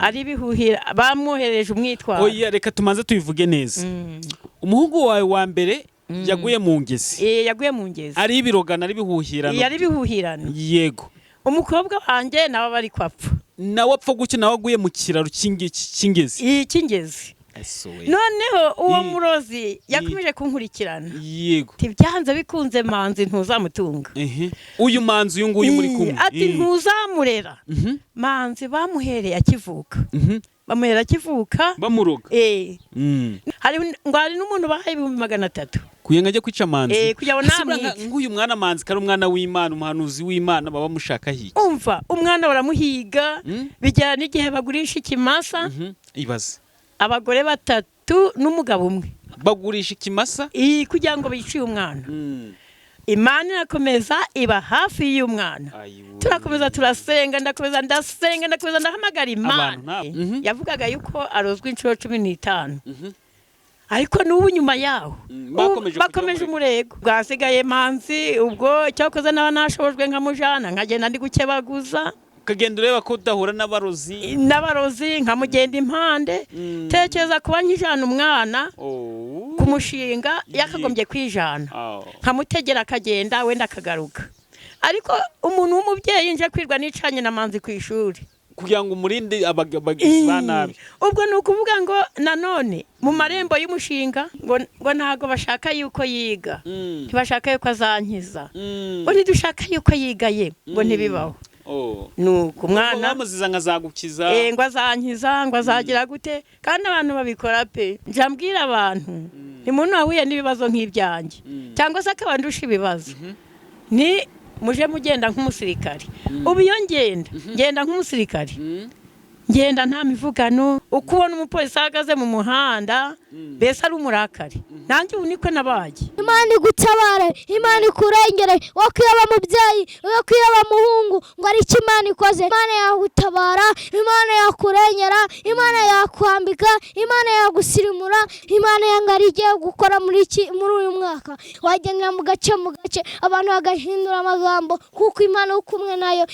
ari bihuhira bamwohereje umwitwaro. Oya reka tumanze tubivuge neza. Umuhungu wawe wa mbere yaguye mu ngezi. Yaguye mu ngezi. Ari ibirogana ari bihuhirana. Yari bihuhirana. Yego. Umukobwa wanjye nawe bari kwapfa. Nawe apfa guki nawe aguye mu kiraro cy'ingezi. Cy'ingezi. Noneho uwo murozi yakomeje kunkurikirana. Yego. Tibyanze bikunze manzi ntuzamutunga. Uyu manzi uyu nguyu muri kumwe. Ati ntuzamurera. Manzi bamuhereye akivuka. Bamuhera akivuka. Bamuroga. Hari n'umuntu bahaye 300. Kuyenga ajya kwica manzi. Kugira namwe nguyu mwana manzi kari umwana w'Imana umuhanuzi w'Imana baba mushaka hiki. Umva umwana baramuhiga bijyana n'igihe bagurisha ikimasa. Ibaze. Abagore 3 n'umugabo umwe. Bagurisha ikimasa? Kugira ngo biciye umwana. Imana irakomeza iba hafi y'umwana. Turakomeza turasenga ndahamagara Imana. Yavugaga yuko arozwe inshuro 15. Ariko n'ubu nyuma yaho bakomeje umurego. Bwasigaye manzi ubwo cyakoze naba nashobojwe nkamujana nkagenda ndi gukebaguza. Kagenda ureba ko udahura n'abarozi nkamugenda impande. Tekereza kuba nkijana umwana kumushinga yakagombye kwijana. Nkamutegera akagenda wenda akagaruka. Ariko umuntu w'umubyeyi nje kwirwa nicanye na manzi ku ishuri kugira ngo umurinde abagizi ba nabi. Ubwo nukuvuga ngo nanone mu marembo y'umushinga ngo ntago bashaka yuko yiga. Ntibashaka yuko azankiza. Ngo ntidushaka yuko yiga ye ngo ntibibaho. Nuko umwana bamuziza ngazagukiza ngo azankiza ngo azagira gute kandi abantu babikora pe. Njambwira abantu ni muntu wahuye n'ibibazo nk'ibyanjye cyangwa se akabandusha ibibazo ni muje mugenda nk'umusirikari. Ubu iyo ngenda nk'umusirikari ngenda nta mivugano. Ukubona umupolisi ahagaze mu muhanda bese ari umurakari. Nanjye ubu niko nabaye. Imana igutabare, Imana ikurengere, wakiyaba mubyeyi, wakiyaba muhungu ngo ari iki Imana ikoze. Imana yagutabara, Imana yakurengera, Imana yakwambika, Imana yagusirimura, Imana yangari igiye gukora muri uyu mwaka. Wagendera mu gace abantu bagahindura amagambo kuko Imana ukumwe nayo.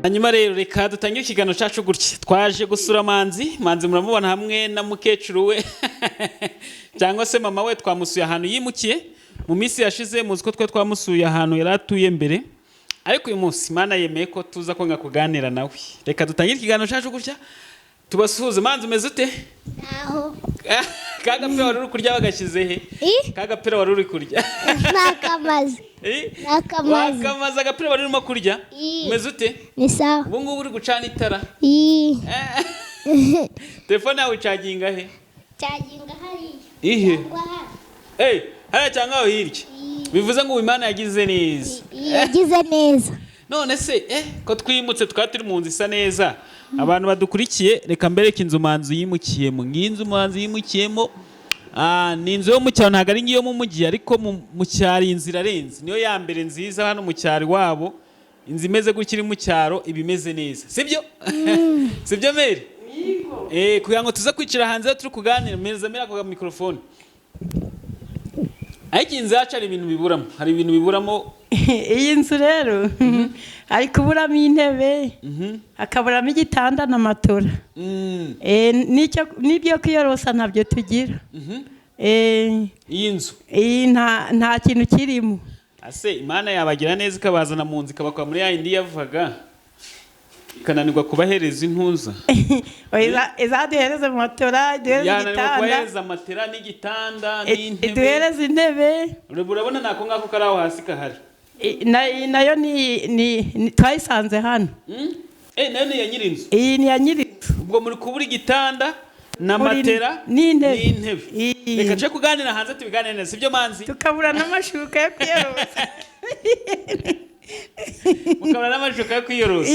Hanyuma rero reka dutangire ikiganiro cyacu gutya. Twaje gusura manzi muramubona hamwe na mukecuru we cyangwa se mama we twamusuye ahantu yimukiye. Mu minsi yashize muzi ko twamusuye ahantu yaratuye mbere. Ariko uyu munsi Imana yemeye ko tuza ko ngakuganira nawe. Reka dutangire ikiganiro cyacu gutya. Tubasuhuze manzi umeze ute? Aho. Kagapira wari uri kurya bagashyize he? Kagapira wari uri kurya. Nakamaze. Wakamaze agapira wari urimo kurya? Umeze ute? Ni sawa. Ubu ngubu uri gucana itara? Telefone yawe ucaginga he? Caginga hariya. Ihe? Hariya cyangwa aho hirya? Bivuze ngo Imana yagize neza. Yagize neza. None se ko twimutse turi mu nzu isa neza. Abantu badukurikiye reka mbereke inzu manzi yimukiyemo. Nginzu manzi yimukiyemo. Ni inzu yo mu cyaro ntago ari ngiyo mu mujyi ariko mu cyaro inzira arenze. Niyo ya mbere nziza hano mu cyaro wabo. Inzu imeze gukiri mu cyaro ibimeze neza. Sibyo? Sibyo Mary? Kugira ngo tuza kwicira hanze turi kuganira mera ko microphone. Ariko inzu yacu hari ibintu biburamo. Hari ibintu biburamo. Iyi nzu rero ari kuburamo intebe akaburamo igitanda na matora. N'ibyo kwiyorosa ntabyo tugira. Iyi nzu nta kintu kirimo. Ase Imana yabagira neza ikabazana mu nzu ikabakwa muri ya indi yavuga ikananirwa kubahereza intuza. Izaduhereze matora, duhereze igitanda. Yananirwa kubahereza matera n'igitanda n'intebe. Duhereze intebe. Urabona nako ngako karaho hasi kahari. Nayo ni twayisanze hano. Nayo ni ya nyirinzu. Iyi ni ya nyirinzu. Ubwo muri kubura igitanda na matera n'intebe. Reka nje kuganira hanze tubiganire neza sibyo manzi? Tukabura n'amashuka yo kwiyorosa. Mukabura n'amashuka yo kwiyorosa.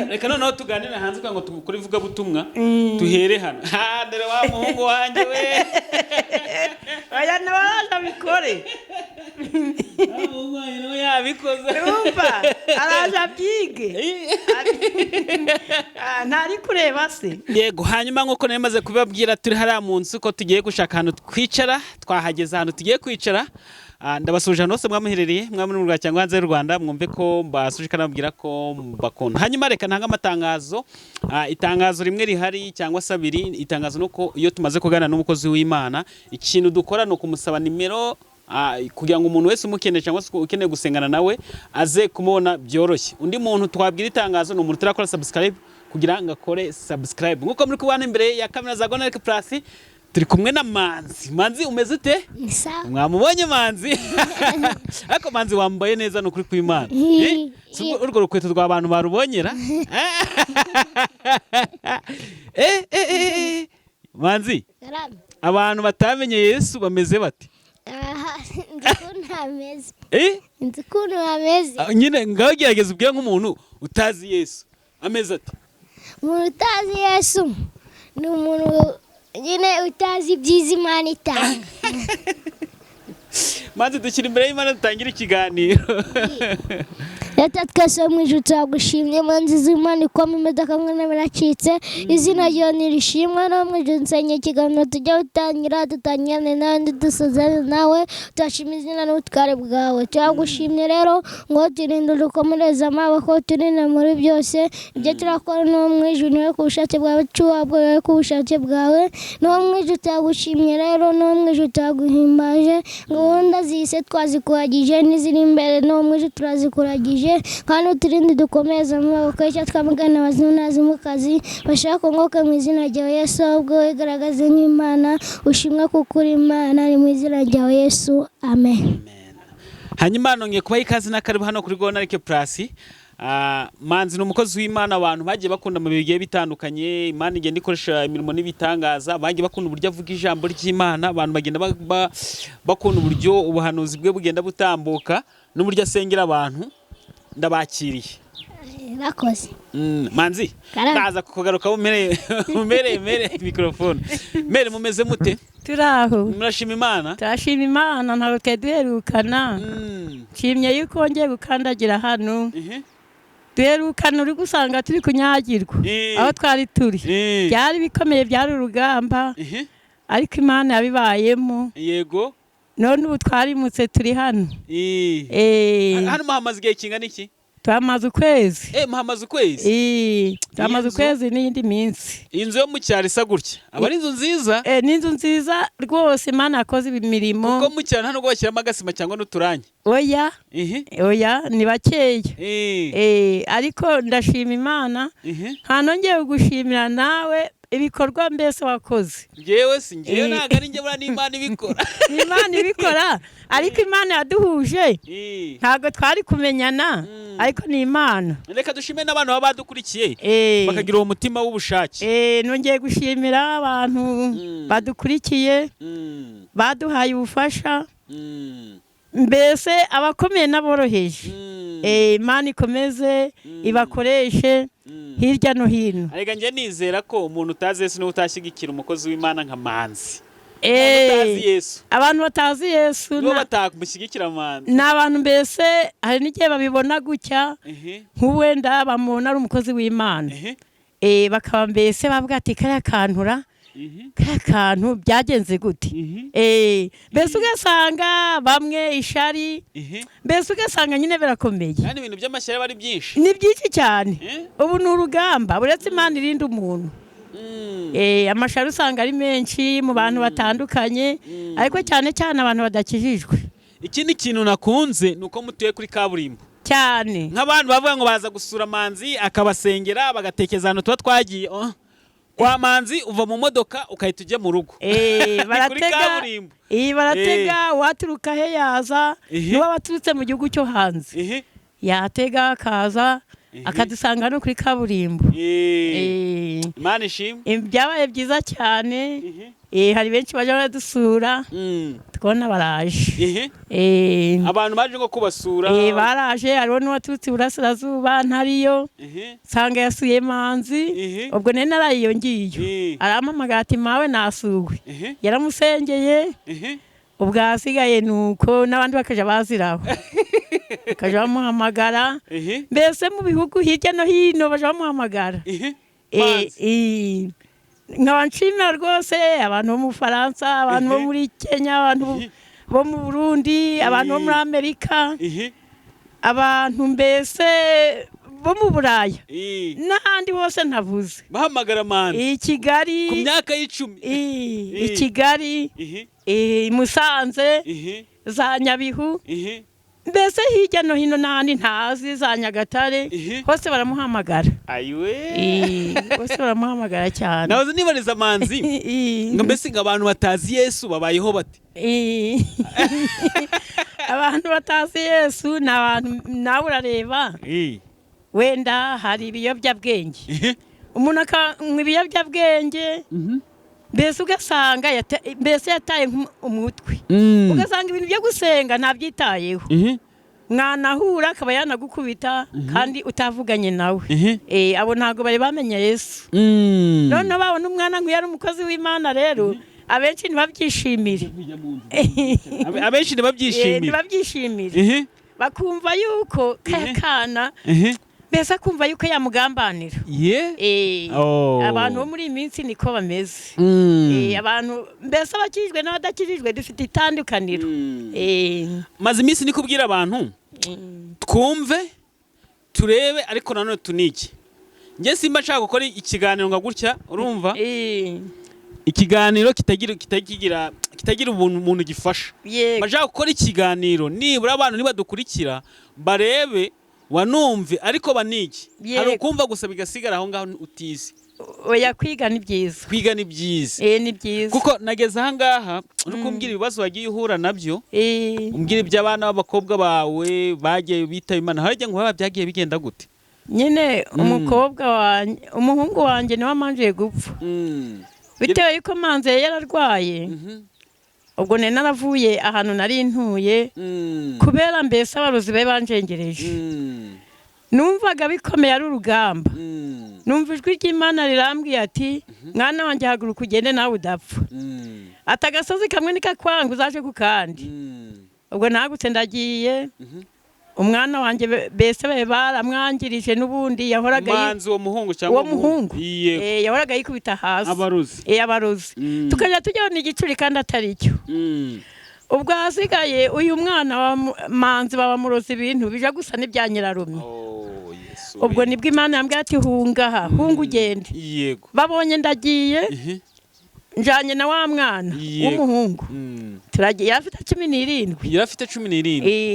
Reka noneho tuganira hanze kugira ngo tukuri vuga butumwa tuhere hano. Dere wa muhungu wanjye we. Aya nabaza bikore. Muhungu wanjye yabikoze. Urumva araje abyige. Ntari kureba se. Yego hanyuma nkuko nemaze kubabwira turi hariya mu nzu ko tugiye gushaka ahantu twicara twahageze ahantu tugiye kwicara ndabasuje hano hose mwamuherereye mwamuri mu Rwanda cyangwa hanze y'u Rwanda mwumve ko mbasuje kanababwira ko mbakunda. Hanyuma reka ntanga amatangazo, itangazo rimwe rihari cyangwa se abiri. Itangazo nuko iyo tumaze kuganira n'umukozi w'Imana ikintu dukora no kumusaba nimero kugira ngo umuntu wese umukeneye cyangwa se ukeneye gusengana nawe aze kumubona byoroshye. Undi muntu twabwira itangazo ni umuntu turakora subscribe kugira ngo akore subscribe. Nkuko muri kubana imbere ya kamera za Gonarek Plus turi kumwe na Manzi. Manzi umeze ute? Mwamubonye Manzi? Ariko Manzi wambaye neza no kuri kw'Imana. Urwo rukweto rw'abantu barubonyera? Manzi, abantu batamenye Yesu bameze bate? Nzi ukuntu ameze. Nyine ngaho gerageza ubwira nk'umuntu utazi Yesu ameze ate? Umuntu utazi Yesu ni umuntu nyine utazi ibyiza Imana itanga. Manzi dushyira imbere y'Imana dutangira ikiganiro. Leta twese mu ijuru turagushimye Manzi z'Imana ikwamo imodoka mwana biracitse izina ryawe nirishimwe no mu ijuru nsenye ikiganiro tujya dutangirane nawe dusozane nawe turashima izina n'ubutware bwawe. Turagushimye rero ngo turinde dukomereze amaboko turinde muri byose ibyo turakora no mu ijuru niwe ku bushake bwawe cyubwo ku bushake bwawe no mu ijuru turagushimye rero no mu ijuru turaguhimbaje gahunda zise twazikuhagije n'iziri imbere no mu ijuru turazikuragije kandi turinde dukomeza amaboko y'icyo twamugana abazinazi mu kazi bashaka ngoka mu izina ryawe Yesu ubwo igaragaze nk'Imana ushimwe kuko uri Imana ni mu izina ryawe Yesu amen. Hanyuma nongeye kubaha ikaze n'akaribu hano kuri Gonarek Plus. Manzi ni umukozi w'Imana abantu bagiye bakunda mu bigiye bitandukanye. Imana igenda ikoresha imirimo n'ibitangaza, bagiye bakunda uburyo avuga ijambo ry'Imana, abantu bagenda bakunda uburyo ubuhanuzi bwe bugenda butambuka n'uburyo asengera abantu. Ndabakiriye Rakoze Manzi ndaza kugaruka umere microphone. Mere mumeze mute? Turaho. Murashima Imana? Turashima Imana ntabwo tweduherukana. Nshimye yuko ngiye gukandagira hano. Duherukana uri gusanga turi kunyagirwa aho twari turi. Byari bikomeye, byari urugamba ariko Imana yabibayemo. Yego. None ubu twarimutse turi hano. Hano muhamaze igihe kingana iki? Twamaze ukwezi. Muhamaze ukwezi? Twamaze ukwezi n'indi minsi. Inzu yo mu cyaro isa gutya aba ari inzu nziza? Ni inzu nziza rwose Imana yakoze imirimo. Kuko mu cyaro nta nubwo bashyiramo agasima cyangwa n'uturangi. Oya ni bakeya. Ariko ndashima Imana. Ntanongeye gushimira nawe ibikorwa mbese wakoze. Ngewe si ngewe ntabwo ari njye bura n'Imana ibikora. Imana ibikora ariko Imana yaduhuje ntabwo twari kumenyana ariko ni Imana. Reka dushime n'abantu baba badukurikiye bakagira uwo mutima w'ubushake. Nongeye gushimira abantu badukurikiye baduhaye ubufasha mbese abakomeye n'aboroheje. Imana ikomeze ibakoreshe hirya no hino. Arega nje nizera ko umuntu utazi Yesu n'utashyigikira umukozi w'Imana nka Manzi. Abantu batazi Yesu no batakumushyigikira Manzi. Ni abantu mbese hari n'igihe babibona gutya nk'uwenda bamubona ari umukozi w'Imana. Bakaba mbese bavuga ati kariya kantura kantu byagenze gute. Mbese ugasanga bamwe ishari mbese ugasanga nyine birakomeye. Kandi ibintu by'amashyari bari byinshi. Ni byinshi cyane. Ubu ni urugamba buretse Imana irinda umuntu. Amashari usanga ari menshi mu bantu batandukanye ariko cyane cyane abantu badakijijwe. Ikindi kintu nakunze nuko mutuye kuri kaburimbo cyane. Nk'abantu bavuga ngo baza gusura Manzi akabasengera bagatekereza ahantu tuba twagiye. Kwa Manzi uva mu modoka ukahita ujya mu rugo. Baratega waturuka he yaza niba baturutse mu gihugu cyo hanze yatega akaza akadusanga no kuri kaburimbo. Imana ishimwe. Byabaye byiza cyane. Hari benshi baje baradusura tukabona baraje. Abantu baje ngo kubasura baraje hariho n'uwaturutse iburasirazuba ntariyo nsanga yasuye Manzi ubwo nari narayiyo ngiyo arampamagara ati mawe nasuwe yaramusengeye ubwo hasigaye nuko n'abandi bakaja baziraho bakaja bamuhamagara mbese mu bihugu hirya no hino baje bamuhamagara. nkaba nshimira rwose abantu bo mu Faransa abantu bo muri Kenya abantu bo mu Burundi, abantu bo muri Amerika, abantu mbese bo mu Buraya n'ahandi hose ntavuze bahamagara mani i Kigali ku myaka y'icumi i Kigali i Musanze za Nyabihu mbese hirya no hino n'ahandi ntazi za Nyagatare hose baramuhamagara hose baramuhamagara cyane nahoze nibariza manzi ngo mbese ngo abantu batazi Yesu babayeho bate abantu batazi Yesu ni abantu nawe urareba wenda hari ibiyobyabwenge umuntu akanywa ibiyobyabwenge mbese ugasanga mbese yataye umutwe ugasanga ibintu byo gusenga ntabyitayeho mwanahura akaba yanagukubita kandi utavuganye nawe abo ntabwo bari bamenya Yesu noneho babona umwana nk'uyu ari umukozi w'Imana rero abenshi ntibabyishimire ntibabyishimire bakumva yuko kakana mbese akumva yuko yamugambanira abantu bo muri iyi minsi niko bameze abantu mbese abakijijwe n'abadakijijwe dufite itandukaniro maze iminsi ni kubwira abantu twumve turebe ariko nanone tuniki njye simba nshaka gukora ikiganiro nka gutya urumva ikiganiro kitagira umuntu gifasha bashaka gukora ikiganiro nibura abantu nibadukurikira barebe wanumve ariko baniki hari ukumva gusa bigasigara aho ngaho utizi oya kwiga ni byiza ni byiza ni byiza kuko nageze aha ngaha uri kumbwira ibibazo wagiye uhura nabyo umbwira iby'abana b'abakobwa bawe bagiye bitaba Imana harya ngo baba byagiye bigenda gute nyine umuhungu wanjye niwe amanjiye gupfa bitewe yuko manze yararwaye ubwo nari naravuye ahantu nari ntuye kubera mbese abarozi be banjengereje numvaga bikomeye ari urugamba numva ijwi ry'Imana rirambwiye ati mwana wanjye haguruka ugende nawe udapfa ati agasozi kamwe nikakwanga uzaje ku kandi ubwo nagutse ndagiye umwana wanjye mbese baramwangirije n'ubundi yahoraga manzi uwo muhungu cyangwa uwo muhungu yahoraga yikubita hasi abarozi tukajya tujyaho n'igicuri kandi atari cyo ubwo hasigaye uyu mwana wa manzi babamuroza ibintu bija gusa n'ibya nyirarume ubwo nibwo Imana yambwiye ati hunga ugende babonye ndagiye njanye na wa mwana w'umuhungu turagiye yarafite 17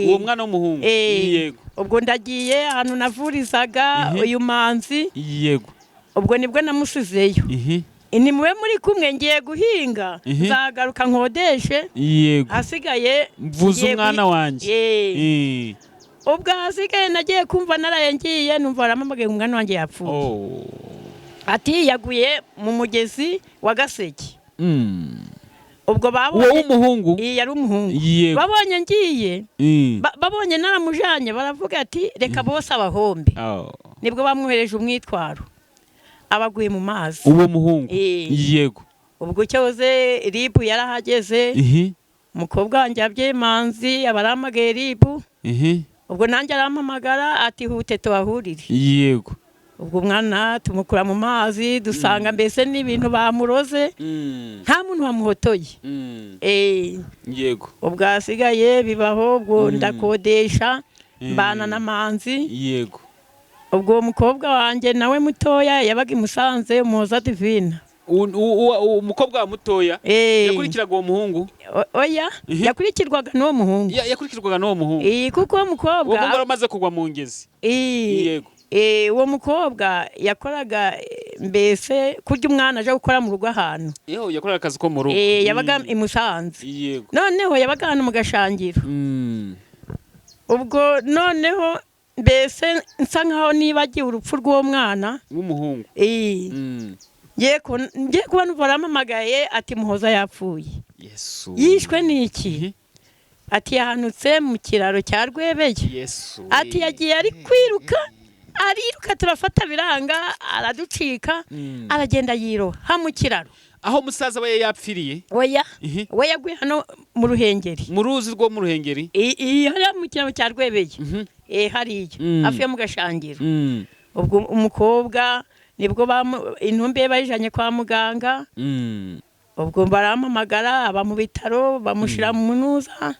uwo mwana w'umuhungu yego ubwo ndagiye ahantu navurizaga uyu manzi yego ubwo nibwo namusizeyo ni mwe muri kumwe ngiye guhinga nzagaruka nkodeshe yego hasigaye mvuze umwana wanjye ubwo hasigaye nagiye kumva naraye ngiye numva baramamagaye umwana wanjye yapfuye ati yaguye mu mugezi wa Gaseke ubwo babonye uwo umuhungu yari umuhungu babonye ngiye babonye naramujanye baravuga ati reka bose abahombe nibwo bamwohereje umwitwaro abaguye mu mazi uwo muhungu yego ubwo cyoze ribu yarahageze umukobwa wanjye yabye manzi abaramagaye ribu ubwo nanjye arampamagara ati hute tubahurire yego ubwo mwana tumukura mu mazi dusanga mbese n'ibintu bamuroze nta muntu wamuhotoye yego ubwo hasigaye bibaho ubwo ndakodesha mbana na manzi yego ubwo uwo mukobwa wanjye nawe mutoya yabaga i Musanze Umuhoza Divina umukobwa wa mutoya yakurikiraga uwo muhungu oya yakurikirwaga n'uwo muhungu kuko uwo mukobwa aramaze kugwa mu ngezi yego uwo mukobwa yakoraga mbese kurya umwana aje gukora mu rugo ahantu yakoraga akazi ko mu rugo yabaga i Musanze noneho yabaga hano mu Gashangiro ubwo noneho mbese nsa nkaho nibagiwe urupfu rw'uwo mwana w'umuhungu ngiye kubona baramamagaye ati Muhoza yapfuye yishwe n'iki ati yahanutse mu kiraro cya Rwebeye ati yagiye ari kwiruka turafata biranga araducika aragenda yiroha mu kiraro aho musaza we yapfiriye we yaguye hano mu Ruhengeri mu ruzi rwo mu Ruhengeri hariya mu kiraro cya Rwebeye hariya hafi yo mu Gashangiro ubwo umukobwa nibwo intumbi ye bayijanye kwa muganga ubwo barampamagara aba mu bitaro bamushyira mu ntuza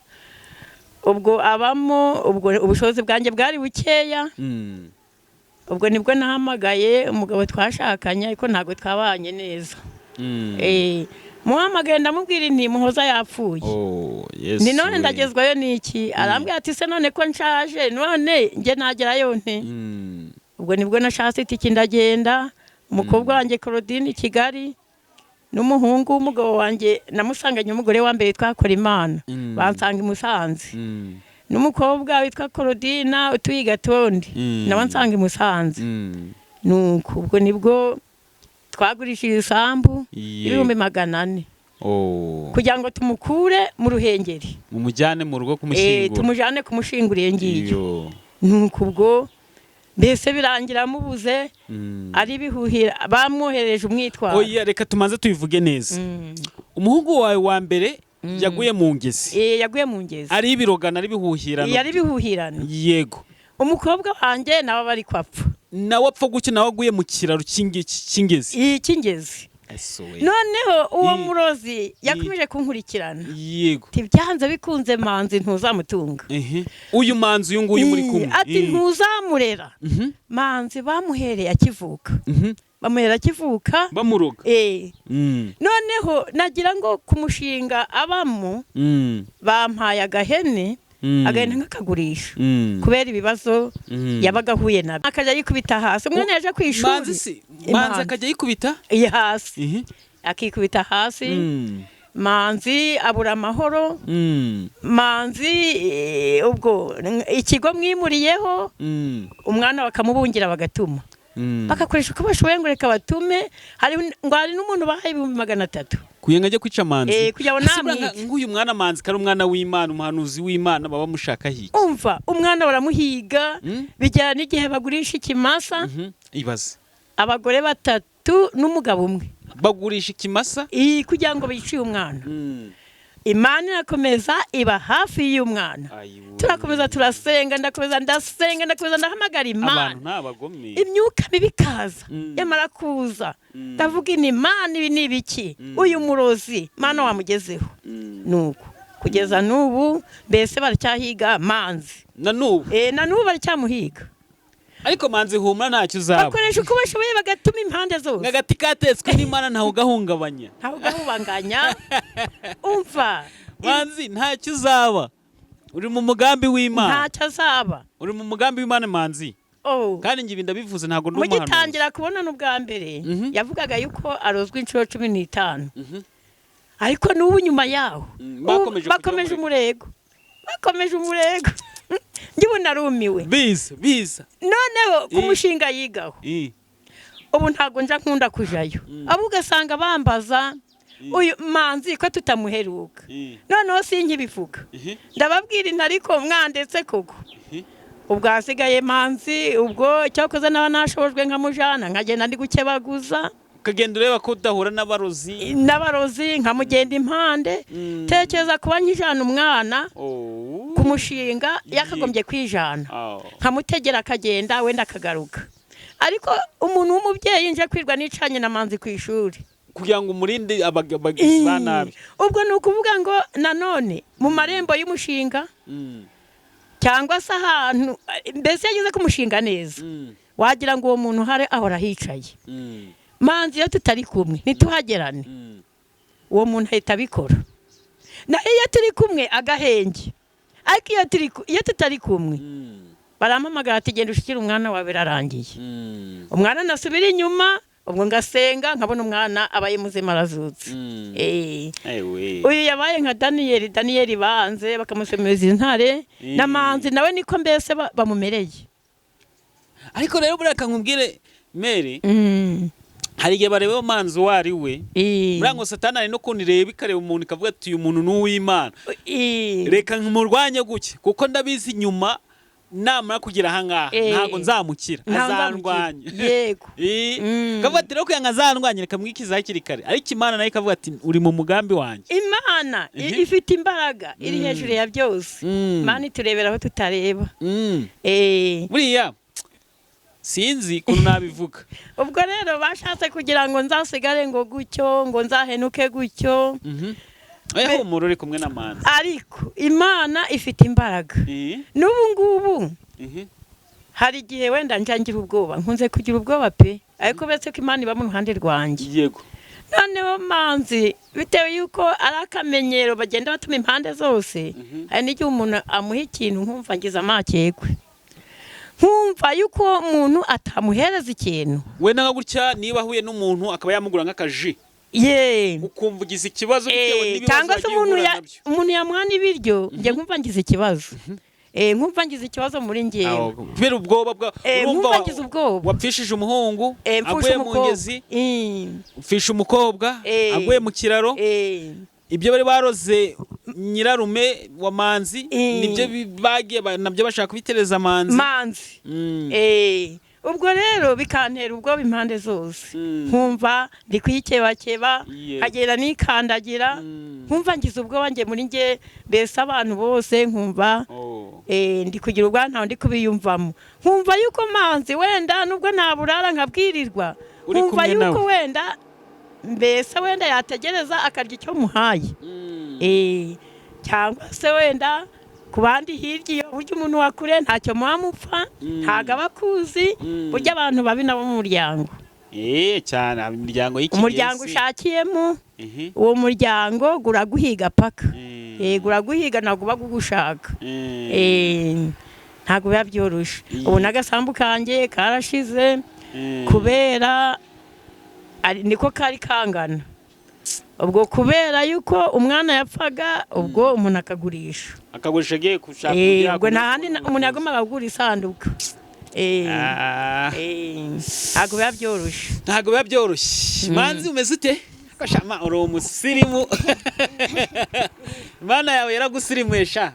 ubwo abamo ubwo ubushobozi bwanjye bwari bukeya ubwo nibwo nahamagaye umugabo twashakanye ariko ntabwo twabanye neza muhamagaye ndamubwira inti Muhoza yapfuye ni none ndagezwayo n'iki arambwira ati se none ko nshaje none njye nagerayo nte ubwo nibwo nashatse itiki ndagenda umukobwa wanjye Claudine Kigali n'umuhungu w'umugabo wanjye namusanganye umugore wa mbere twakora Imana bansanga i Musanze n'umukobwa witwa Claudine utuye Gatondi nawe nsanga i Musanze nuko ubwo nibwo twagurishije isambu 400 kugira ngo tumukure mu Ruhengeri mumujyane mu rugo kumushyingura tumujyane kumushingura ngiyo nuko ubwo mbese birangira mubuze ari bihuhira bamwohereje umwitwaro oya reka tumanze tubivuge neza umuhungu wawe wa mbere yaguye mu ngezi yaguye mu ngezi ari ibirogana ari bihuhirana yari bihuhirana yego umukobwa wanjye nawe bari kwapfa nawe apfa guke nawe aguye mu kiraro cy'ingezi cy'ingezi noneho uwo murozi yakomeje kunkurikirana yego byanze bikunze Manzi ntuzamutunga uyu Manzi uyu nguyu muri kumwe ati ntuzamurera Manzi bamuhereye akivuka bamuhera akivuka bamuroga noneho nagira ngo kumushinga abamo bampaye agahene agahene nk'akagurisha kubera ibibazo yabaga ahuye nabyo akajya yikubita hasi umwana yaje ku ishuri Manzi akajya yikubita hasi akikubita hasi Manzi abura amahoro Manzi ubwo ikigo mwimuriyeho umwana bakamubungira bagatuma bakakoresha uko bashoboye ngo reka batume hari n'umuntu bahaye 300 kuyenga ajya kwica Manzi kugira ngo namwice nguyu mwana Manzi kari umwana w'Imana umuhanuzi w'Imana baba mushaka hiki umva umwana baramuhiga bijyana n'igihe bagurisha ikimasa ibaze abagore 3 n'umugabo umwe bagurisha ikimasa kugira ngo biciye umwana Imana irakomeza iba hafi y'umwana turakomeza turasenga ndakomeza ndahamagara Imana imyuka mibi kaza yamara kuza ndavuga Imana ibi nibiki uyu murozi Mana wamugezeho nuko kugeza n'ubu mbese baracyahiga Manzi na n'ubu baracyamuhiga ariko Manzi humura ntacyo uzaba bakoresha uko bashoboye bagatuma impande zose ngagati katetswe n'Imana ntaho gahungabanya umva Manzi ntacyo uzaba uri mu mugambi w'Imana ntacyo azaba uri mu mugambi w'Imana Manzi kandi ngibi ndabivuze ntago ndi umuhanuzi mugitangira kubona n'ubwa mbere yavugaga yuko arozwe inshuro 15 ariko n'ubu nyuma yaho bakomeje umurego ngibu narumiwe biza noneho kumushinga yigaho ubu ntago nja nkunda kujayo abo ugasanga bambaza uyu Manzi ko tutamuheruka noneho sinkibivuga ndababwira intariko mwandetse koko ubwo hasigaye Manzi ubwo cyakoze naba nashobojwe nkamujana nkagenda ndi gukebaguza ukagenda ureba ko udahura n'abarozi nkamugenda impande tekereza kuba nkijana umwana kumushinga yakagombye kwijana nkamutegera akagenda wenda akagaruka ariko umuntu w'umubyeyi nje kwirwa nicanye na Manzi ku ishuri kugira ngo umurinde abagizi ba nabi ubwo nukuvuga ngo nanone mu marembo y'umushinga cyangwa se ahantu mbese yagize kumushinga neza wagira ngo uwo muntu hari ahora hicaye Manzi iyo tutari kumwe nituhagerane uwo muntu ahita abikora na iyo turi kumwe agahenge ariko iyo tutari kumwe barampamagara ati genda ushikire umwana wawe birarangiye umwana nasubira inyuma ubwo ngasenga nkabona umwana abaye muzima arazutse uyu yabaye nka Daniel banze bakamusemeza intare na Manzi nawe niko mbese bamumereye ariko rero buraka nkubwire Mary hari igihe bareba Manzi wari we murango Satani ari no kunireba ikareba umuntu ikavuga ati uyu muntu n'uw'Imana reka nkumurwanye guke kuko ndabizi nyuma namara kugira hangaha ntago nzamukira azandwanya yego kavuga ati rero yanga azandwanya reka mwikiza hakiri kare ariko Imana nayo ikavuga ati uri mu mugambi wanjye Imana ifite imbaraga iri hejuru ya byose Imana iturebera aho tutareba buriya sinzi ukuntu nabivuga. ubwo rero bashatse kugira ngo nzasigare ngo gutyo ngo nzahenuke gutyo. Oya humura uri kumwe na Manzi. Ariko Imana ifite imbaraga. N'ubu ngubu hari igihe wenda njangira ubwoba, nkunze kugira ubwoba pe, ariko betse ko Imana iba mu ruhande rwanjye. Yego. Noneho Manzi bitewe yuko ari akamenyero bagenda batuma impande zose, hari n'igihe umuntu amuha ikintu nkumva ngize amakekwe, nkumva yuko umuntu atamuhereza ikintu. We nanga gutya niba ahuye n'umuntu akaba yamugura nk'akaji, ukumva ugize ikibazo bitewe n'ibibazo cyangwa se umuntu yamuha n'ibiryo, njye nkumva ngize ikibazo. Nkumva ngize ikibazo muri ngewe. Kubera ubwoba bwa urumva ngize ubwoba. Wapfishije umuhungu aguye mu ngezi, upfisha umukobwa aguye mu kiraro. Ibyo bari baroze nyirarume wa Manzi nibyo bagiye nabyo bashaka kubitereza Manzi. Ubwo rero bikantera ubwoba impande zose, nkumva ndi kuyikebakeba, nkagenda nikandagira, nkumva ngize ubwoba nge muri nge, mbese abantu bose nkumva ndi kugira ubwoba ntawe ndi kubiyumvamo, nkumva yuko Manzi wenda nubwo naburara nkabwirirwa, nkumva yuko wenda mbese wenda yategereza akarya icyo muhaye, cyangwa se wenda ku bandi hirya iyo burya umuntu wakure ntacyo mwamupfa, ntago abakuzi, burya abantu babi nabo mu muryango. Cyane imiryango y'ikigezi. Umuryango ushakiyemo, uwo muryango guraguhiga paka. Guraguhiga ntago bagugushaka. Ntago biba byoroshe. Ubu n'agasambu kanjye karashize kubera niko kari kangana. Ubwo kubera yuko umwana yapfaga, ubwo umuntu akagurisha agiye gushaka ubwo ntahandi umuntu yagombaga kugura isanduka. Ntago biba byoroshye. Manzi umeze ute? Kashama uri umusirimu. Mana yawe yaragusirimesha.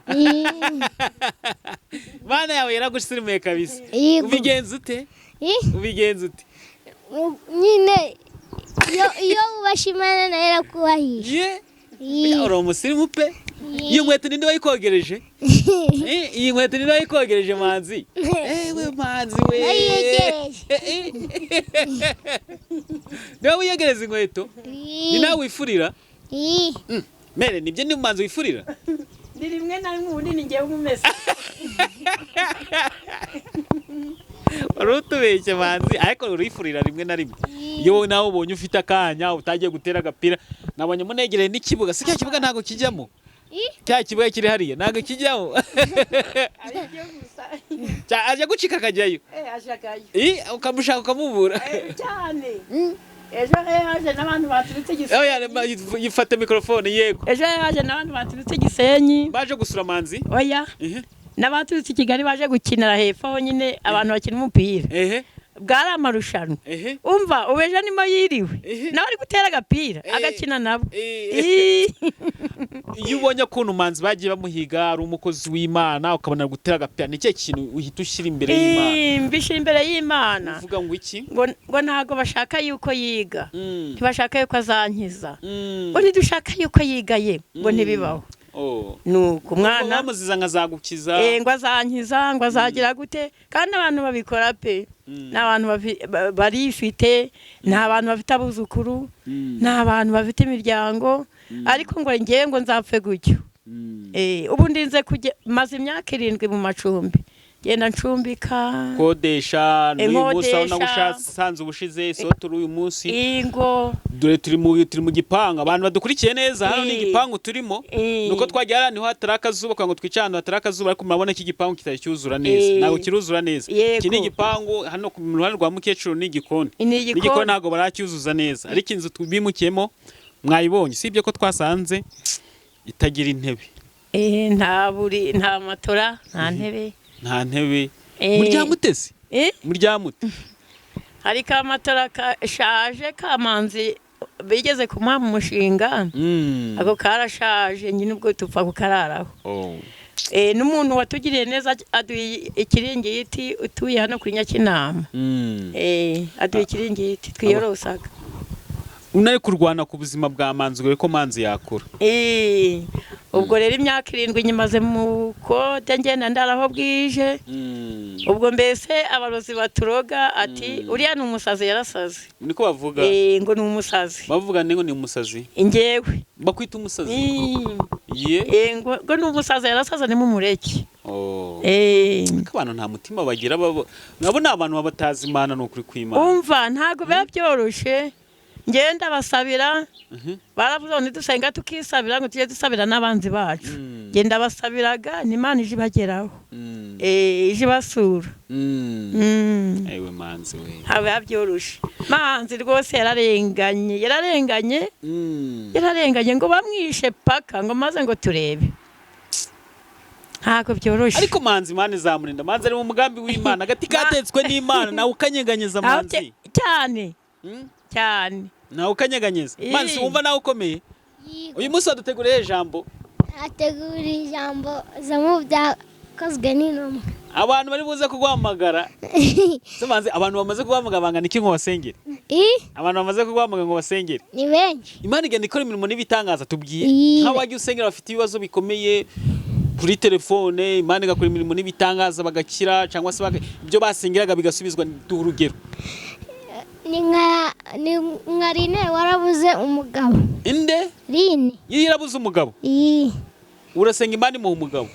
Mana yawe yaragusirimuye kabisa. Ubigenza ute? Nyine iyo ubashimana na yarakubahisha. Uri umusirimu pe. Iyi nkweto ninde wayikogereje? Iyi nkweto ninde wayikogereje Manzi? We Manzi we. Nawe wiyegereza inkweto? Ni nawe wifurira? Mere nibyo ni Manzi wifurira? Ndi rimwe na rimwe ubundi ni ngewe umumesa. Urutubeshye Manzi, ariko urifurira rimwe na rimwe. Yo nawe ubonye ufite akanya utagiye gutera agapira, nabonye munegereye n'ikibuga. Si cya kibuga ntago kijyamo. Cya kibuga kiri hariya ntago kijyamo. Ajya gucika akajyayo. Ashakayo. Ukamushaka ukamubura. Cyane. Ejo haje n'abantu baturutse Gisenyi. Yifate mikrofone yego. Ejo haje n'abantu baturutse Gisenyi. Baje gusura Manzi? Oya. N'abaturutse Kigali baje gukinira hepfo aho nyine abantu bakina umupira. Bwari amarushanwa. Umva ubeje nimo yiriwe. Nawe ari gutera agapira agakina nabo. Iyo ubonye ukuntu Manzi bagiye bamuhiga ari umukozi w'Imana ukabona gutera agapira, ni cyo kintu uhita ushyira imbere y'Imana? Mbishira imbere y'Imana. Uvuga ngo iki? Ngo ntago bashaka yuko yiga, ntibashaka yuko azankiza, ngo ntidushaka yuko yiga ye, ngo ntibibaho. Nuko umwana bamuziza nkazagukiza, ngo azankiza, ngo azagira gute, kandi abantu babikora pe. N'abantu barifite, n'abantu bafite abuzukuru, n'abantu bafite imiryango, ariko ngo ngiye ngo nzapfe gutyo. Ubu ndinze maze imyaka 7 mu macumbi, genda ncumbika kodesha n'uyu munsi aho nagushasanze ubushize turi uyu munsi ingo dore turi mu gipangu. Abantu badukurikiye neza, hano ni igipangu turimo, nuko twajya niho hatarakazuba kwa ngo twicana hatarakazuba, ariko murabona iki gipangu kitari cyuzura neza, nago kiruzura neza. Iki ni igipangu hano ku ruhande rwa mukecuru ni igikoni, n'igikoni nago baracyuzuza neza, ariko inzu tubimukiyemo mwayibonye, sibyo ko twasanze itagira intebe, nta matora, nta ntebe. Muryamutese? Muryamute? Hari ka matora kashaje ka Manzi bigeze kumuha mu mushinga, ako karashaje nyine ubwo tupfa kukararaho. N'umuntu watugiriye neza aduye ikiringiti utuye hano kuri Nyakinama. Aduye ikiringiti twiyorosaga. unari kurwana ku buzima bwa Manzi ko Manzi yakura. Ubwo rero imyaka 7 nyimaze mu kote ngenda ndaraho bwije. Ubwo mbese abarozi baturoga ati uriya ni umusazi yarasaze. Niko bavuga. Ngo ni umusazi. Bavuga ngo ni umusazi. Ingewe. Bakwita umusazi. Ngo ni umusazi yarasaze ni mu mureke. Abantu nta mutima bagira nabo ni abantu babatazi Imana no kuri kw'Imana. Umva ntago biba byoroshe. Ngenda basabira baravuze ngo dusenga tukisabira ngo tujye dusabira n'abanzi bacu. Ngenda basabiraga n'Imana ije bageraho. Ije basura. Ewe Manzi we. Habe byoroshe. Manzi rwose yararenganye ngo bamwishe paka ngo maze ngo turebe. Ntako byoroshe. Ariko Manzi Imana izamurinda. Manzi ari mu mugambi w'Imana agati katetswe n'Imana nawe ukanyeganyeza Manzi. Cyane. Nawe ukanyeganyeza. Manzi wumva nawe ukomeye. Uyu munsi waduteguriye ijambo. Ateguriye ijambo zamu byakozwe n'intumwa. Abantu bari buze kuguhamagara. Se Manzi abantu bamaze kuguhamagara bangana iki ngo basengere? Abantu bamaze kuguhamagara ngo basengere. Ni benshi. Imana igenda ikora imirimo n'ibitangaza tubwiye. Nk'abagiye usengera bafite ibibazo bikomeye kuri telefone, Imana igakora imirimo n'ibitangaza bagakira cyangwa se ibyo basengeraga bigasubizwa urugero. Ni nka Rine warabuze umugabo. Inde? Rine. Yarabuze umugabo. Urasenga Imana mu umugabo.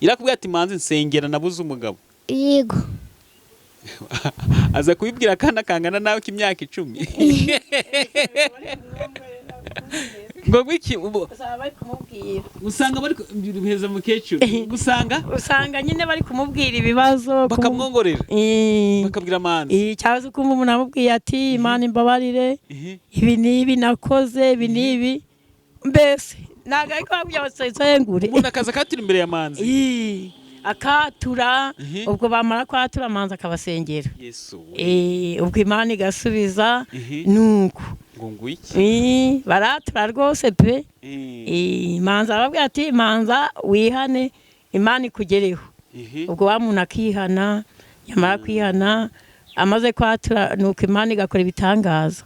Irakubwira ati Manzi nsengera nabuze umugabo. Yego. Aza kubibwira kana kangana nawe k'imyaka 10. Ngo gwiki bari kumubwira. Usanga bari biheza mukecuru. Usanga nyine bari kumubwira ibibazo bakamwongorera. Bakabwira Manzi. Cyaza ukumva umuntu amubwiye ati Imana imbabarire. Ibi nibi nakoze, ibi nibi. Mbese naga ariko byabasezengure. Umuntu akaza katira imbere ya Manzi. Akatura ubwo bamara kwatura Manzi akabasengera. Yesu. Ubwo Imana igasubiza nuko. Ngo iki? Baratura rwose pe. Manzi arababwira ati Manza wihane Imana ikugereho. Ubwo bamuntu akihana yamara kwihana amaze kwatura nuko Imana igakora ibitangaza.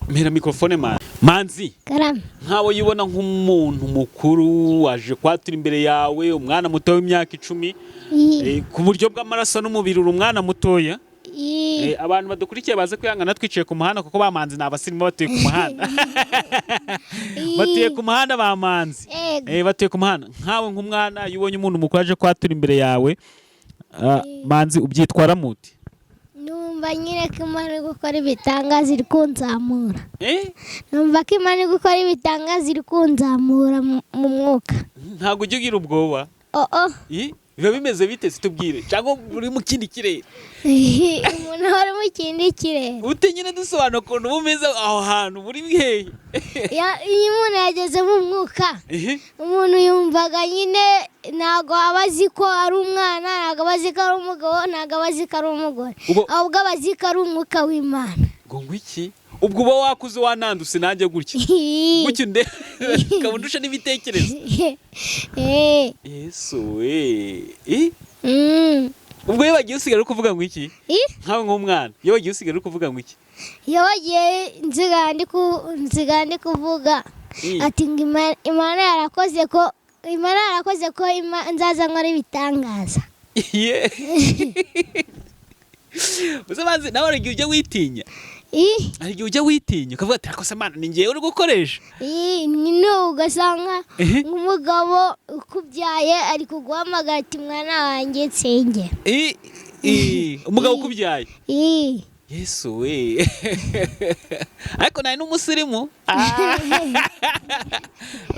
Mera mikrofone Manzi. Karame. Nkawe yibona nk'umuntu mukuru waje kwatura imbere yawe umwana muto w'imyaka 10 ku buryo bw'amaraso n'umubiri umwana mutoya. Abantu badukurikiye baze kwihangana twicaye ku muhanda kuko bamanzi n'abasirimu batuye ku muhanda. Batuye ku muhanda bamanzi. Batuye ku muhanda. Nkawe nk'umwana yibonye umuntu mukuru aje kwatura imbere yawe Manzi ubyitwara muti? Numva nyine ko Imana iri gukora ibitangaza iri kunzamura. Numva ko Imana iri gukora ibitangaza iri kunzamura mu mwuka. Ntabwo ujya ugira ubwoba? Biba bimeze bite tubwire cyangwa uri mu kindi kirere? Umuntu ari mu kindi kirere. Ute nyine dusobanura ukuntu bumeze aho hantu buri hehe? Iyo umuntu yageze mu mwuka umuntu yumvaga nyine ntago abazi ko ari umwana, ntago abazi ko ari umugabo, ntago abazi ko ari umugore, ahubwo abazi ko ari umwuka w'Imana. Ngo iki? Ubwo uba wakuze wananduse nanjye gutya. Gutya nde kabundusha n'ibitekerezo. Yesu we. Ubwo iyo bagiye usigara kuvuga ngo iki? Nkawe nk'umwana iyo bagiye usigara kuvuga ngo iki? Iyo bagiye nzigandi kuvuga ati Imana yarakoze ko nzaza nkora ibitangaza. Uzabanze nawe aragiye ujya witinya. Aragiye ujya witinya ukavuga ati ariko se Mana ni ngiye uri gukoresha. Nino ugasanga umugabo ukubyaye ari kuguhamagara ati mwana wanjye nsenge. Umugabo ukubyaye. Yesu we. Ariko nari n'umusirimu.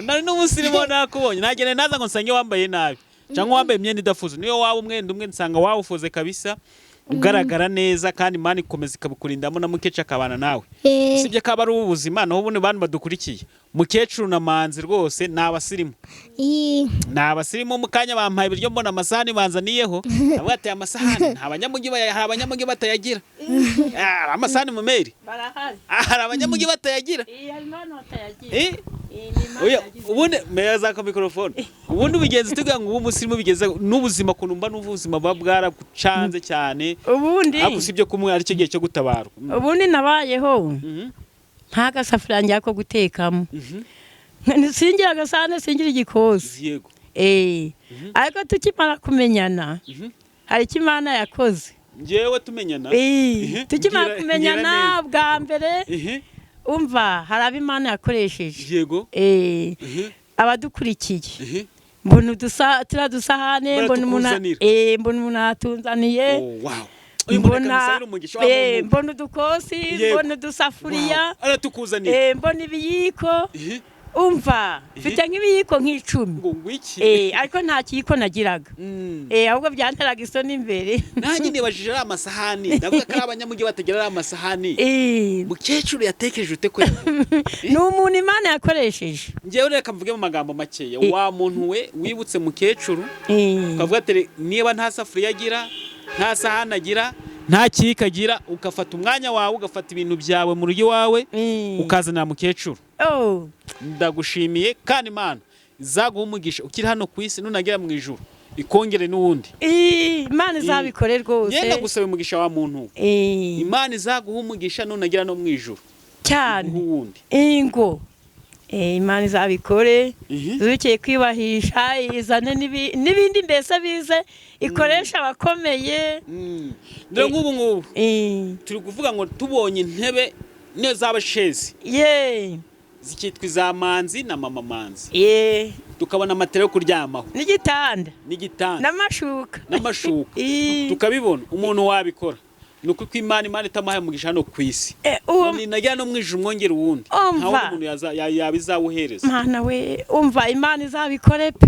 Nari n'umusirimu nakubonye. Nagene naza ngo nsange wambaye nabi. Cyangwa wambaye imyenda idafuze. Niyo waba umwe nsanga wawufuze kabisa. Ugaragara neza kandi Imana ikomeza ikabukurindamo na mukecuru akabana nawe. Sibye kaba ari ubuzima naho bune bantu badukurikiye. Mukecuru na Manzi rwose n'abasirimu. N'abasirimu mu kanya bampaye ibiryo mbona amasahani banzaniyeho. Avuga ati amasahani abanyamugi batayagira. Amasahani mu meri. Barahari. Hari abanyamugi batayagira. oya ubundi meya za mikrofone ubundi bigenze tugira ngo umusirimu bigeze n'ubuzima kunumba n'ubuzima bwaragucanze cyane ubundi akusibye kumwe ari cyo gihe cyo gutabarwa ubundi nabayeho nta gasafuriya njya ko gutekamo singira agasahane singira igikosi yego ariko tukimara kumenyana hari icyo Imana yakoze njyewe tumenyana tukimara kumenyana bwa mbere umva hari abo Imana yakoresheje yego abadukurikiye mbona turadusahane mbona umuntu atunzaniye mbona udukosi mbona udusafuriya mbona ibiyiko umva mfite nk'ibiyiko nk'icumi ariko nta kiyiko nagiraga ahubwo byanteraga isoni imbere nanjye nibajije ari amasahani ndavuga ko ari abanyamujyi batagira ari amasahani mukecuru yatekereje ute kwe ni umuntu Imana yakoresheje njyewe reka mvuge mu magambo makeya wa muntu we wibutse mukecuru ukavuga ati niba nta safuriya agira nta sahani agira nta kiyiko agira ugafata umwanya wawe ugafata ibintu byawe mu rugo iwawe ukazanira mukecuru ndagushimiye kandi Imana izaguha umugisha ukiri hano ku isi nunagera mu ijuru ikongere n'uwundi Imana izabikore rwose yenda gusaba umugisha wa muntu Imana izaguha umugisha nunagera no mu ijuru cyane ingo Imana izabikore zukeye kwibahisha izane n'ibindi mbese bize ikoresha abakomeye dore nk'ubu turi kuvuga ngo tubonye intebe niyo z'abashezi zikitwa izamanzi na mama manzi tukabona amatera yo kuryamaho n'igitanda n'amashuka tukabibona umuntu wabikora nuko Imana itamuhaye umugisha hano ku isi najya no mu ijuru mwongera uwundi nta wundi muntu yabizawuhereza Mana we umva Imana izabikore pe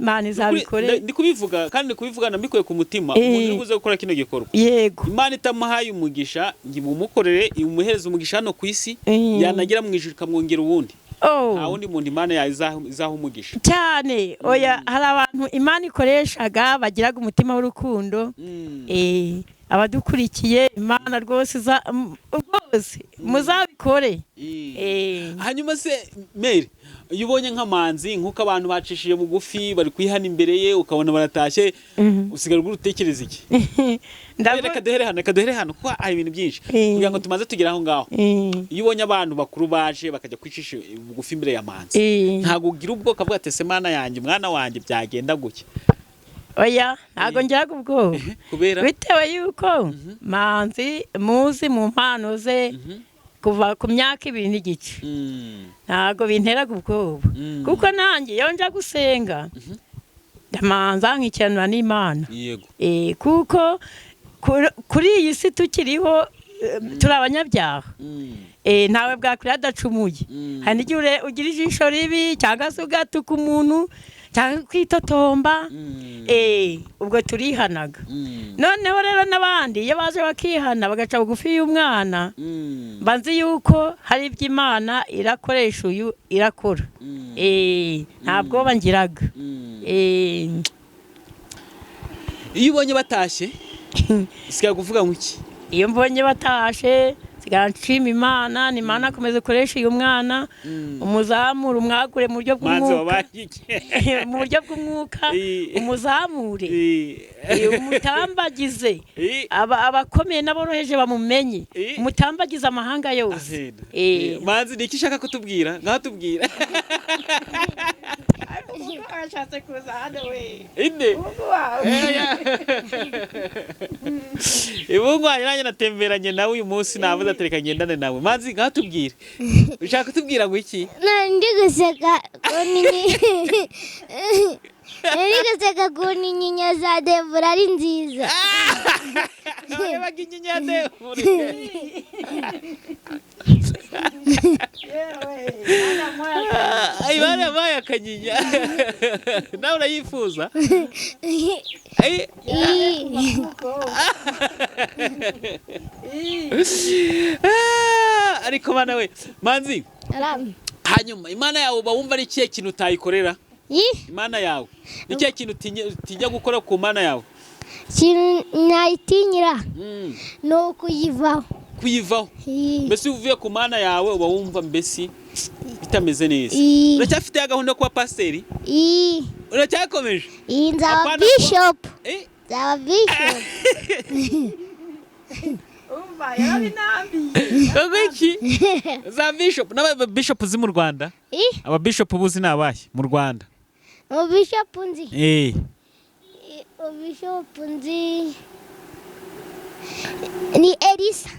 Imana izabikore ndi kubivuga kandi ndi kubivugana mbikuye ku mutima umuntu uri buze gukora kino gikorwa yego Imana itamuhaye umugisha ngimumukorere imuhereza umugisha hano ku isi yanagira mu ijuru ikamwongera uwundi nta wundi muntu Imana izaha umugisha cyane oya hari abantu Imana ikoreshaga bagiraga umutima w'urukundo abadukurikiye Imana rwose muzabikore hanyuma se Mary iyo ubonye nk'amanzi nk'uko abantu bacishije bugufi bari kwihana imbere ye ukabona baratashye usigara utekereza iki reka duhere hano kuko hari ibintu byinshi kugira ngo tumaze tugera aho ngaho iyo ubonye abantu bakuru baje bakajya kwicisha bugufi imbere y'amanzi ntabwo ugira ubwoba ukavuga ati ese Mana yanjye mwana wanjye byagenda gutya oya ntabwo ngiraga ubwoba bitewe yuko manzi muzi mu mpano ze kuva ku myaka 2 n'igice ntabwo binteraga ubwoba kuko nanjye iyo nja gusenga ndamanza nkikiranura n'Imana kuko kuri iyi si tukiriho turi abanyabyaha ntawe bwakwira adacumuye hari n'igihe ugira ijisho ribi cyangwa se ugatuka umuntu cyangwa kwitotomba ubwo turihanaga noneho rero n'abandi iyo baje bakihana bagaca bugufi y'umwana banzi yuko hari iby'Imana irakoresha uyu irakora ntabwo bangiraga iyo ubonye batashye usigaye kuvuga nk'iki iyo mbonye batashe sigara nshima Imana ni Imana akomeze koresha uyu mwana umuzamure umwagure mu buryo bw'umwuka umuzamure umutambagize abakomeye n'aboroheje bamumenye umutambagize amahanga yose manzi ni iki ushaka kutubwira ngatubwira ashatse kuza hano we ibungu nanjye natemberanye nawe uyu munsi navuze atereka ngendane nawe manzi ngatubwire ushaka kutubwira ngo iki ndi guseka ukuntu inyinya za Devura ari nziza narebaga inyinya ya Devura Imana yabaye akanyinya nawe urayifuza ariko Mana we manzi hanyuma Imana yawe uba wumva ari ikihe kintu utayikorera Imana yawe ni ikihe kintu utinya gukora ku Mana yawe ikintu nayitinyira ni ukuyivaho mbese uvuye ku Mana yawe uba wumva mbese bitameze neza. Uracyafite gahunda yo kuba pasiteri? Uracyakomeje? Nzaba bishop. Nzaba bishop. umva yarabinambiye iki za bishop n'aba bishop zi mu Rwanda? Aba bishop buzi nabaye mu Rwanda? Bishop nzi. Bishop nzi ni Elisa.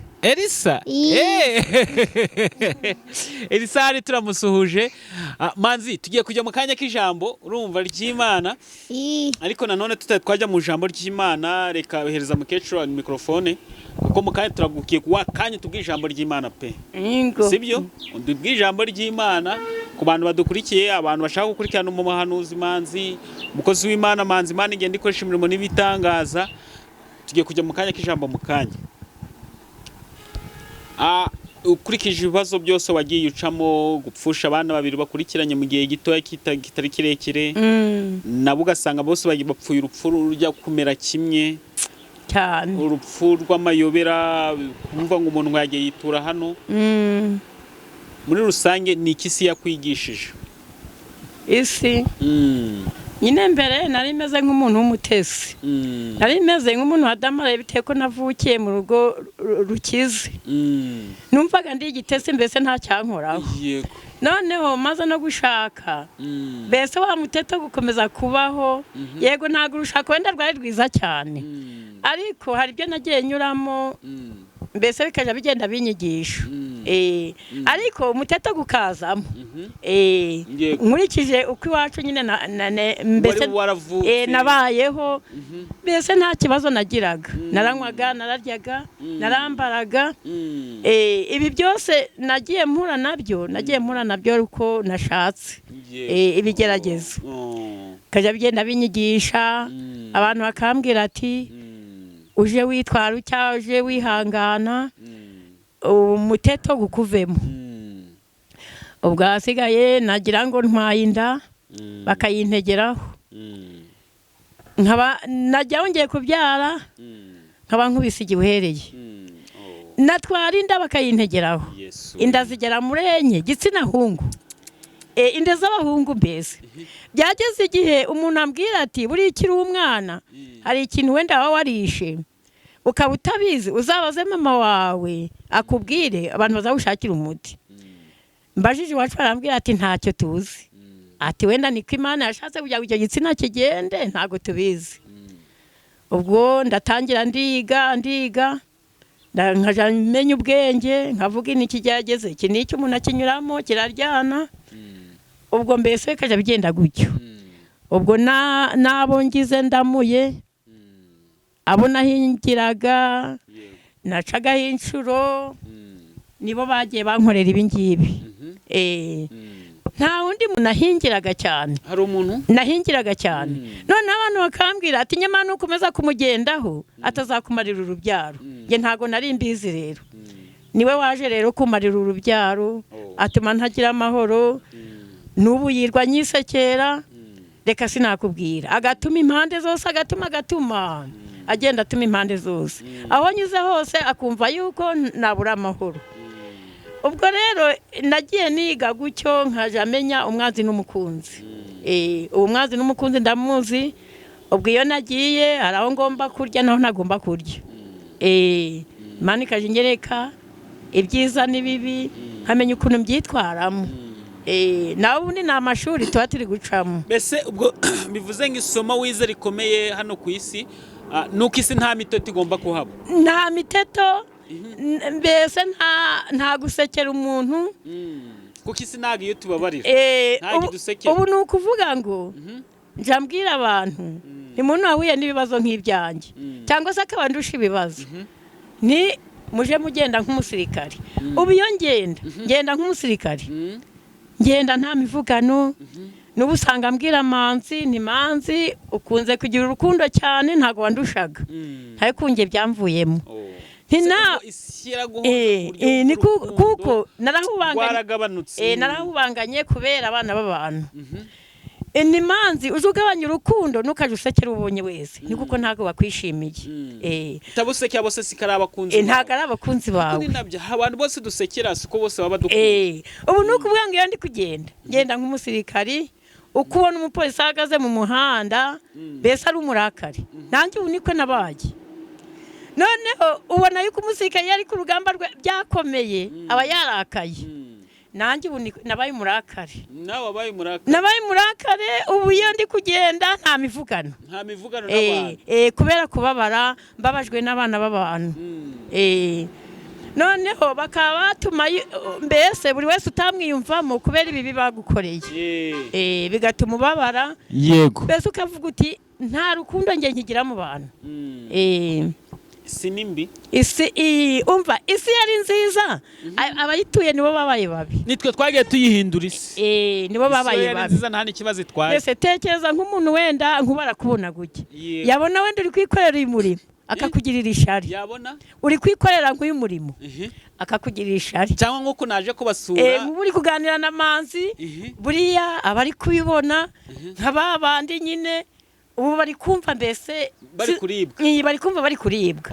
Elisa hari turamusuhuje. Manzi tugiye kujya mu kanya k'ijambo urumva ry'Imana. Ariko nanone twajya mu jambo ry'Imana reka ohereza mukecuru microphone kuko mu kanya turagukiye kuwa kanya tubw'ijambo ry'Imana pe. Sibyo? Ndubw'ijambo ry'Imana ku bantu badukurikiye, abantu bashaka gukurikirana umuhanuzi Manzi, umukozi w'Imana Manzi, Imana igenda ikoresha imirimo n'ibitangaza. Tugiye kujya mu kanya k'ijambo mu kanya. Ukurikije ibibazo byose wagiye ucamo, gupfusha abana babiri bakurikiranye mu gihe gitoya kitari kirekire, nabo ugasanga bose bapfuye urupfu rujya kumera kimwe cyane, urupfu rw'amayobera, kumva ngo umuntu yagiye yitura hano. Muri rusange ni iki isi yakwigishije? Isi nyine mbere nari meze nk'umuntu w'umutesi, nari meze nk'umuntu wadamara bitewe ko navukiye mu rugo rukize, numvaga ndi igitesi mbese nta cyankoraho. Noneho maze no gushaka mbese wa muteto gukomeza kubaho, yego ntabwo urushaka wenda rwari rwiza cyane, ariko hari ibyo nagiye nyuramo mbese bikaja bigenda binyigisha. Ariko umuteto gukazamo nkurikije uko iwacu nyine mbese nabayeho, mbese nta kibazo nagiraga, naranywaga, nararyaga, narambaraga. Ibi byose nagiye mpura nabyo uko nashatse, ibigeragezo kaja bigenda binyigisha. Abantu bakambwira ati uje witwara utya, uje wihangana, umuteto gukuvemo. Ubwo hasigaye nagira ngo ntwaye inda bakayintegeraho, nkaba najya ngiye kubyara nkaba nkubise igihereye, natwara inda bakayintegeraho, inda zigera muri enye gitsina hungu, inda z'abahungu. Mbese byageze igihe umuntu ambwira ati buri ikiri umwana hari ikintu wenda waba warishe ukaba utabizi, uzabaze mama wawe akubwire, abantu bazawushakira umuti. Mbajije iwacu barambwira ati ntacyo tuzi, ati wenda niko Imana yashatse kugira ngo icyo gitsina kigende, ntago tubizi. Ubwo ndatangira ndiga nkaja menya ubwenge, nkavuga iki cyageze, iki ni icyo umuntu akinyuramo kiraryana. Ubwo mbese kaja bigenda gutyo. Ubwo nabo ngize ndamuye, abo nahingiraga nacagaho inshuro, nibo bagiye bankorera ibi ngibi. Nta wundi muntu nahingiraga cyane. Hari umuntu nahingiraga cyane, none abantu bakambwira ati nyamara nukomeza kumugendaho atazakumarira urubyaro. Nge ntago nari mbizi rero, niwe waje rero kumarira urubyaro, atuma ntagira amahoro. Nubu yirwa nyisekera, reka sinakubwira, agatuma impande zose, agatuma agenda atuma impande zose, aho nyuze hose akumva yuko nabura amahoro. Ubwo rero nagiye niga gutyo, nkaja amenya umwanzi n'umukunzi. Uwo mwanzi n'umukunzi ndamuzi. Ubwo iyo nagiye hari aho ngomba kurya naho ntagomba kurya. Imana ikaje ingereka ibyiza n'ibibi, nkamenya ukuntu mbyitwaramo. Nawe ubundi ni amashuri tuba turi gucamo. Mbese ubwo bivuze nk'isomo wize rikomeye hano ku isi, nuko isi nta miteto igomba kuhaba. Nta miteto, mbese nta gusekera umuntu, kuko isi ntabwo iyo tubabarira ntabwo idusekera. Ubu ni ukuvuga ngo njambwira abantu ni muntu wahuye n'ibibazo nk'ibyanjye, cyangwa se akaba ndusha ibibazo, ni muje mugenda nk'umusirikari. Ubu iyo ngenda nk'umusirikari, ngenda nta mivugano. Nubu usanga mbwira Manzi, ni Manzi ukunze kugira urukundo cyane, ntago wandushaga, ariko nge byamvuyemo. Ni kuko narahubanganye kubera abana b'abantu. Imanzi uje ugabanya urukundo nukaje usekera ubonye wese ni kuko ntago bakwishimiye tabusekera bose sikara abakunzi ntago ari abakunzi bawe ni nabyo abantu bose dusekera siko bose baba dukunda ubu nuko ubwa ngo ndi kugenda ngenda nk'umusirikari ukubona umupolisi ahagaze mu muhanda bese ari umurakari nanjye ubu niko nabaye noneho ubona yuko umusirikari yari ku rugamba rwe byakomeye aba yarakaye nanjye ubu nabaye umurakare nabaye umurakare ubu iyo ndi kugenda nta mivugano n'abantu kubera kubabara mbabajwe n'abana b'abantu noneho bakaba batuma mbese buri wese utamwiyumvamo kubera ibi bagukoreye bigatuma ubabara yego mbese ukavuga uti nta rukundo njye nkigira mu bantu isi nimbi umva isi yari nziza abayituye nibo babaye babi nitwe twagiye tuyihindura isi nibo babaye babi nziza nta n'ikibazo itwaye mbese tekereza nk'umuntu wenda nkubara kubona gutya yabona wenda uri kwikorera uyu murimo akakugirira ishari yabona uri kwikorera nk'uyu murimo akakugirira ishari cyangwa nk'uko naje kubasura uri kuganira na Manzi buriya abari kubibona nka babandi nyine ubu bari kumva mbese bari kuribwa bari kumva bari kuribwa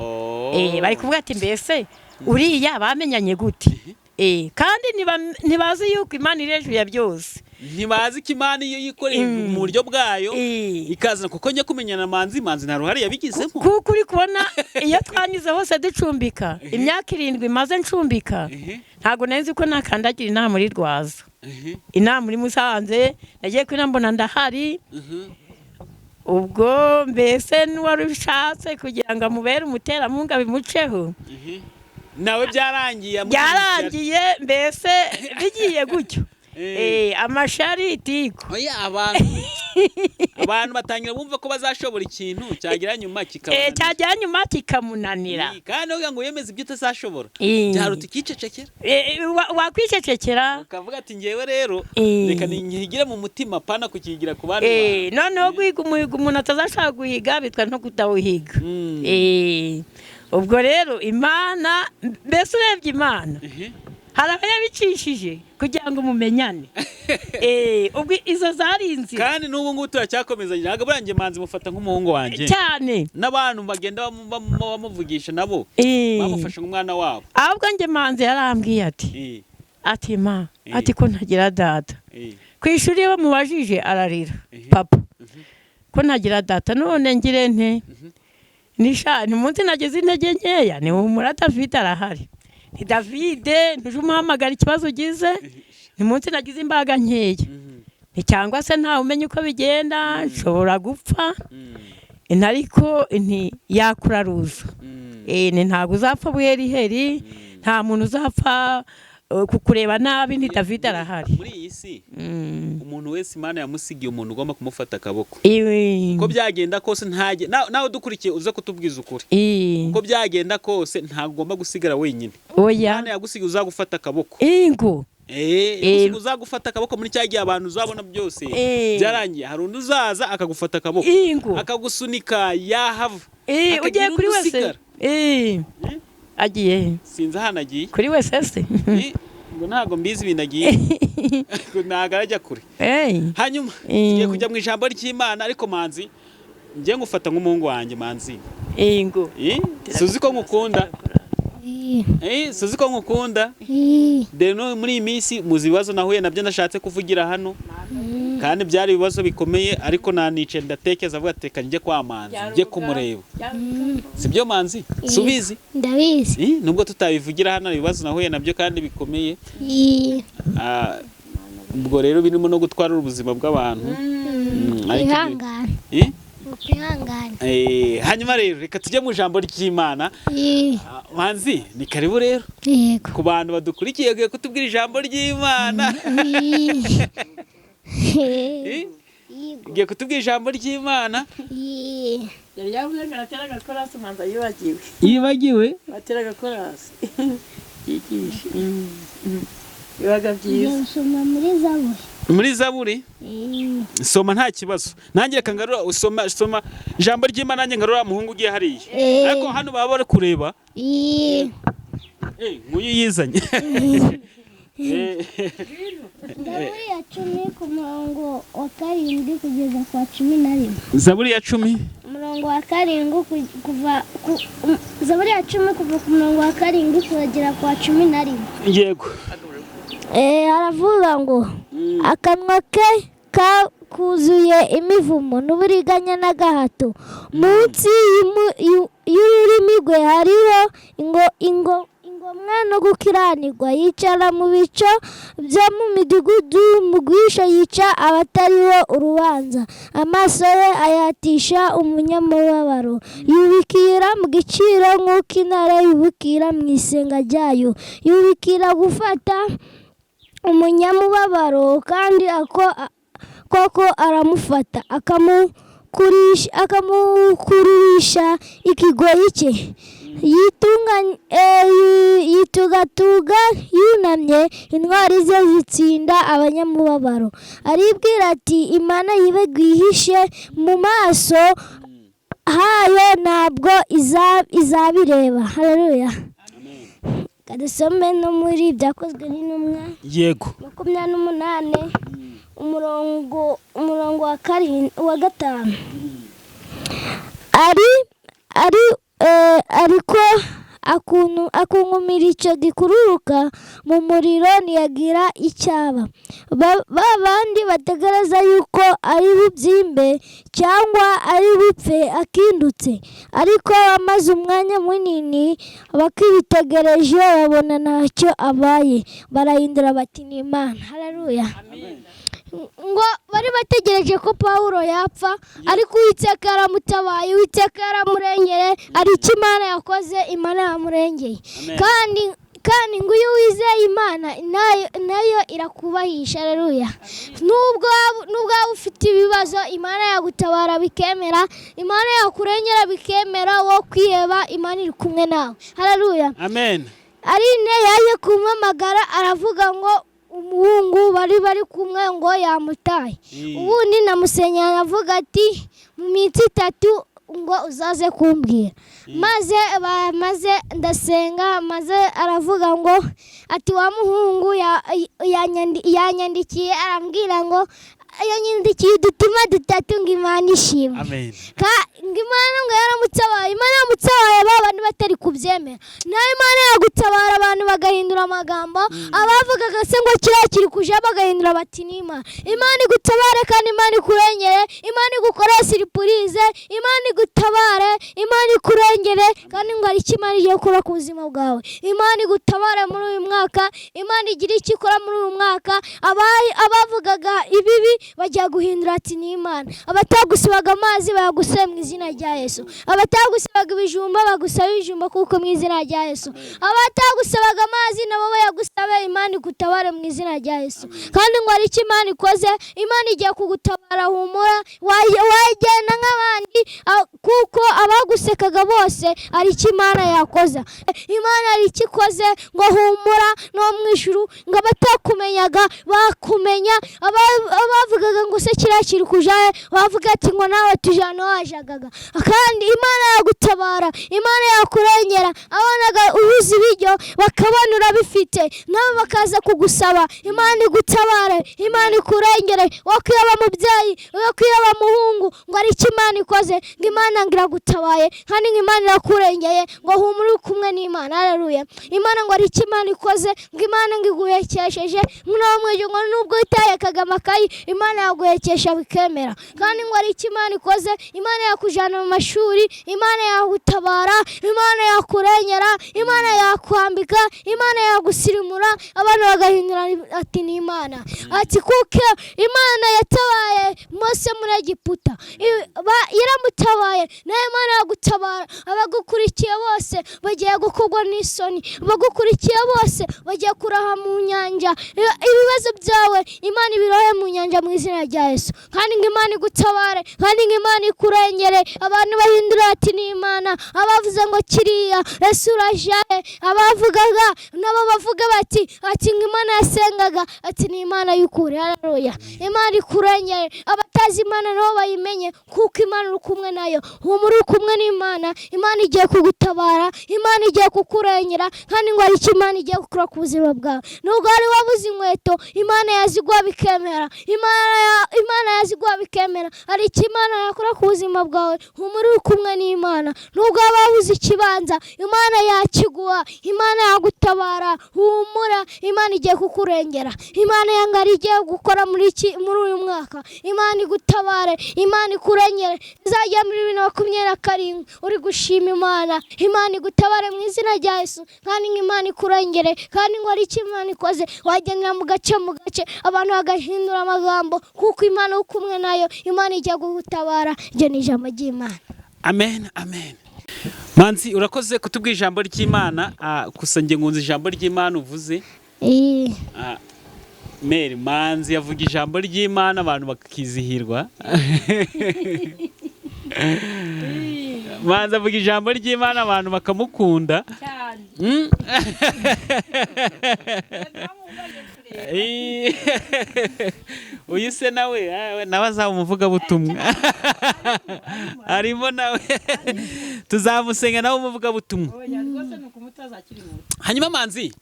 bari kuvuga ati mbese uriya bamenyanye gute kandi ntibazi yuko Imana iri hejuru ya byose ntibazi ko Imana iyo yikoreye mu buryo bwayo ikazana kuko njye kumenyana Manzi nta ruhare yabigizemo kuko uri kubona iyo twanyuze hose ducumbika imyaka 7 maze ncumbika ntago nzi ko nakandagira inama muri Rwaza inama muri Musanze nagiye kwina mbona ndahari ubwo mbese n'uwari ushatse kugira ngo amubere umuterankunga bimuceho nawe byarangiye mbese bigiye gutyo amashari itiko abantu batangira bumva ko bazashobora ikintu cyagira nyuma kikamunanira kandi uvuga ngo yemeze ibyo utazashobora byaruta ikicecekera wakwicecekera ukavuga ati ngewe rero reka nihigire mu mutima pana kukigira ku bandi noneho guhiga umuhiga umuntu atazashaka guhiga bitwa no kutawuhiga ubwo rero Imana mbese urebye Imana hari abayabicishije kugira ngo mumenyane ubwo izo zari inzira kandi n'ubu ngubu turacyakomezanya ntabwo burangiye Manzi mufata nk'umuhungu wanjye cyane n'abantu bagenda bamuvugisha nabo bamufasha nk'umwana wabo ahubwo njye Manzi yarambwiye ati ma ati ko ntagira data ku ishuri iyo bamubajije ararira papa ko ntagira data none ngire nte nishani munsi nagize intege nkeya ni humura David arahari ni David ntuje umuhamagara ikibazo ugize ni munsi nagize imbaga nkeya ni cyangwa se nta umenye uko bigenda nshobora gupfa ariko yakuraruza ni ntabwo uzapfa buheriheri nta muntu uzapfa kukureba nabi ni David arahari muri iyi si umuntu wese Imana yamusigiye umuntu ugomba kumufata akaboko ko byagenda kose ntaje nawe dukurikiye uze kutubwiza ukuri ko byagenda kose ntabwo ugomba gusigara wenyine Imana yagusigiye uzagufata akaboko uzagufata akaboko muri cyagiye abantu uzabona byose byarangiye hari undi uzaza akagufata akaboko akagusunika yahava ugiye kuri wese agiye sinzi ahantu agiye kuri wese se ngo ntabwo mbizi ibintu agiye ntabwo arajya kure hanyuma tugiye kujya mu ijambo ry'Imana ariko Manzi njye ngufata nk'umuhungu wanjye Manzi suzi ko ngukunda suzi ko ngukunda rero muri iyi minsi muzi ibibazo nahuye nabyo ndashatse kuvugira hano kandi byari ibibazo bikomeye ariko nanice ndatekereza avuga teka njye kwa Manzi njye kumureba sibyo Manzi subizi ndabizi nubwo tutabivugira hano ibibazo nahuye nabyo kandi bikomeye ubwo rero birimo no gutwara ubuzima bw'abantu hanyuma rero reka tujye mu ijambo ry'Imana Manzi ni karibu rero ku bantu badukurikiye ugiye kutubwira ijambo ry'Imana ugiye kutubwira ijambo ry'Imana yari yavuze ngo atera agakorasi Manzi yibagiwe atera agakorasi yigisha bibaga byiza muri Zaburi soma nta kibazo nanjye reka ngarura usoma ijambo ry'Imana nanjye ngarura muhungu ugiye hariya ariko hano baba bari kureba nguyu yizanye Zaburi ya 10 ku murongo wa 7 kugeza kwa 11. Zaburi ya 10 umurongo wa 7 kuva Zaburi ya 10 kuva ku murongo wa 7 kugera kwa 11. Yego. Aravuga ngo akanwa ke kuzuye imivumo n'uburiganya n'agahato, munsi y'ururimi rwe hariho ingomwa no gukiranirwa, yicara mu bico byo mu midugudu, mu bwisho yica abatariho urubanza, amaso ye ayatisha umunyamubabaro, yubikira mu giciro nk'uko intare yubikira mu isenga ryayo, yubikira gufata umunyamubabaro kandi koko aramufata akamukurisha ikigoyi cye, yitugatuga yunamye, intwari ze zitsinda abanyamubabaro, aribwira ati Imana yibe gwihishe mu maso hayo ntabwo izabireba. Haleluya. Kadusome no muri Ibyakozwe n'Intumwa. Yego. 28 umurongo wa 5. Ariko akunkumira icyo gikururuka mu muriro ntiyagira icyaba. Ba bandi bategereza yuko ari bubyimbe cyangwa ari bupfe akindutse, ariko amaze umwanya munini bakibitegereje babona ntacyo abaye, barahindura bati ni Imana. Haleluya. Ngo bari bategereje ko Pawulo yapfa, ariko Uwiteka yaramutabaye, Uwiteka yaramurengeye, ari icyo Imana yakoze, Imana yamurengeye. Kandi ngo iyo wizeye Imana nayo irakubahisha. Haleluya. Nubwo waba ufite ibibazo, Imana yagutabara bikemera, Imana yakurengera bikemera, wo kwiheba Imana iri kumwe nawe. Haleluya. Amen. Arine yaje kumamagara, aravuga ngo umuhungu bari kumwe ngo yamutaye. Ubundi namusenyera, avuga ati mu minsi 3 ngo uzaze kumbwira. Maze ndasenga, maze aravuga ngo ati wa muhungu yanyandikiye, arambwira ngo yanyandikiye udutima 3 ngo Imana ishimwe. Amen. Ngo Imana ngo yaramutabaye, Imana yamutabaye abantu batari kubyemera, nayo Imana yagutabara abantu bagahindura amagambo, abavugaga se ngo kiri kuje bagahindura bati ni Imana. Imana igutabare kandi Imana ikurengere, Imana igukore surprise, Imana igutabare, Imana ikurengere, kandi ngo ari Imana igiye kuba ku buzima bwawe. Imana igutabare muri uyu mwaka, Imana igira icyo ikora muri uyu mwaka. Abavugaga ibibi bajya guhindura ati ni Imana. Abatagusibaga amazi bayagusaba mu izina rya Yesu. Abatagusibaga ibijumba bagusaba ibijumba kuko mu izina rya Yesu. Abatagusabaga amazi nabo bayagusaba, Imana igutabare mu izina rya Yesu. Kandi ngo ari icyo Imana ikoze, Imana igiye kugutabara, humura, wagenda nk'abandi, kuko abagusekaga bose ari icyo Imana yakoze. Imana ari icyo ikoze, ngo humura no mu ijuru, ngo abatakumenyaga bakumenya, abavugaga ngo se kiri kujaye bavuga ati ngo nawe tujana wajagaga. Kandi Imana yagutabara, Imana yakurengera, abonaga ubuzi ibiryo bakabona urabifite, nabo bakaza kugusaba. Imana igutabare, Imana ikurengere, wakwiyaba mubyeyi, wakwiyaba muhungu, ngo ari icyo Imana ikoze, ngo Imana ngira gutabaye, kandi ngo Imana irakurengeye, ngo humura kumwe n'Imana. Haleluya. Imana ngo ari icyo Imana ikoze, ngo Imana ngiguhekesheje, ngo nubwo itayekaga amakayi, Imana yaguhekesha bikemera. Kandi ngo ari icyo Imana ikoze, Imana yakujana mu mashuri, Imana yagutabara, Imana yakurengera, Imana yakwambika, Imana yagusirimura, abantu bagahindura ati ni Imana. Ati kuko Imana yatabaye Mose muri Egiputa, yaramutabaye, nayo Imana yagutabara. Abagukurikiye bose bagiye gukorwa n'isoni, abagukurikiye bose bagiye kuraha mu nyanja. Ibibazo byawe Imana ibirohe mu nyanja mu izina rya Yesu. Kandi ngo Imana igutabare, kandi ngo Imana ikurengere, abantu bahindura ati ni Imana. Abavuze ngo kiriya Yesu urajaye, abavugaga nabo bavuga bati ngo Imana yasengaga, ati ni Imana y'ukuri. Haleluya. Imana ikurengere, abatazi Imana nabo bayimenye, kuko Imana uri kumwe nayo. Humura kumwe n'Imana, Imana igiye kugutabara, Imana igiye kukurengera, kandi ngo hari icyo Imana igiye gukora ku buzima bwawe. Nubwo wari wabuze inkweto, Imana yaziguha bikemera, Imana yaziguha bikemera. Hari icyo Imana yakora ku buzima bwawe, humura uri kumwe n'Imana. Nubwo waba wabuze ikibanza, Imana yakiguha, Imana yagutabara, humura, Imana igiye kukurengera. Imana yangari igiye gukora muri uyu mwaka, Imana igutabare, Imana ikurengere. Izajya muri 2027 uri gushima Imana, Imana igutabare mu izina rya Yesu, kandi Imana ikurengere, kandi ngo ari icyo Imana ikoze wagendera mu gace abantu bagahindura amagambo, kuko Imana uri kumwe nayo, Imana igiye kugutabara. Iryo ni ijambo ry'Imana. Amen, amen. Manzi, urakoze kutubwira ijambo ry'Imana. Gusa nge nkunze ijambo ry'Imana uvuze. Mary Manzi yavuga ijambo ry'Imana abantu bakizihirwa. Manzi avuga ijambo ry'Imana abantu bakamukunda. Uyu se nawe azaba umuvugabutumwa. Arimo nawe tuzamusenga nawe umuvugabutumwa. Hanyuma Manzi,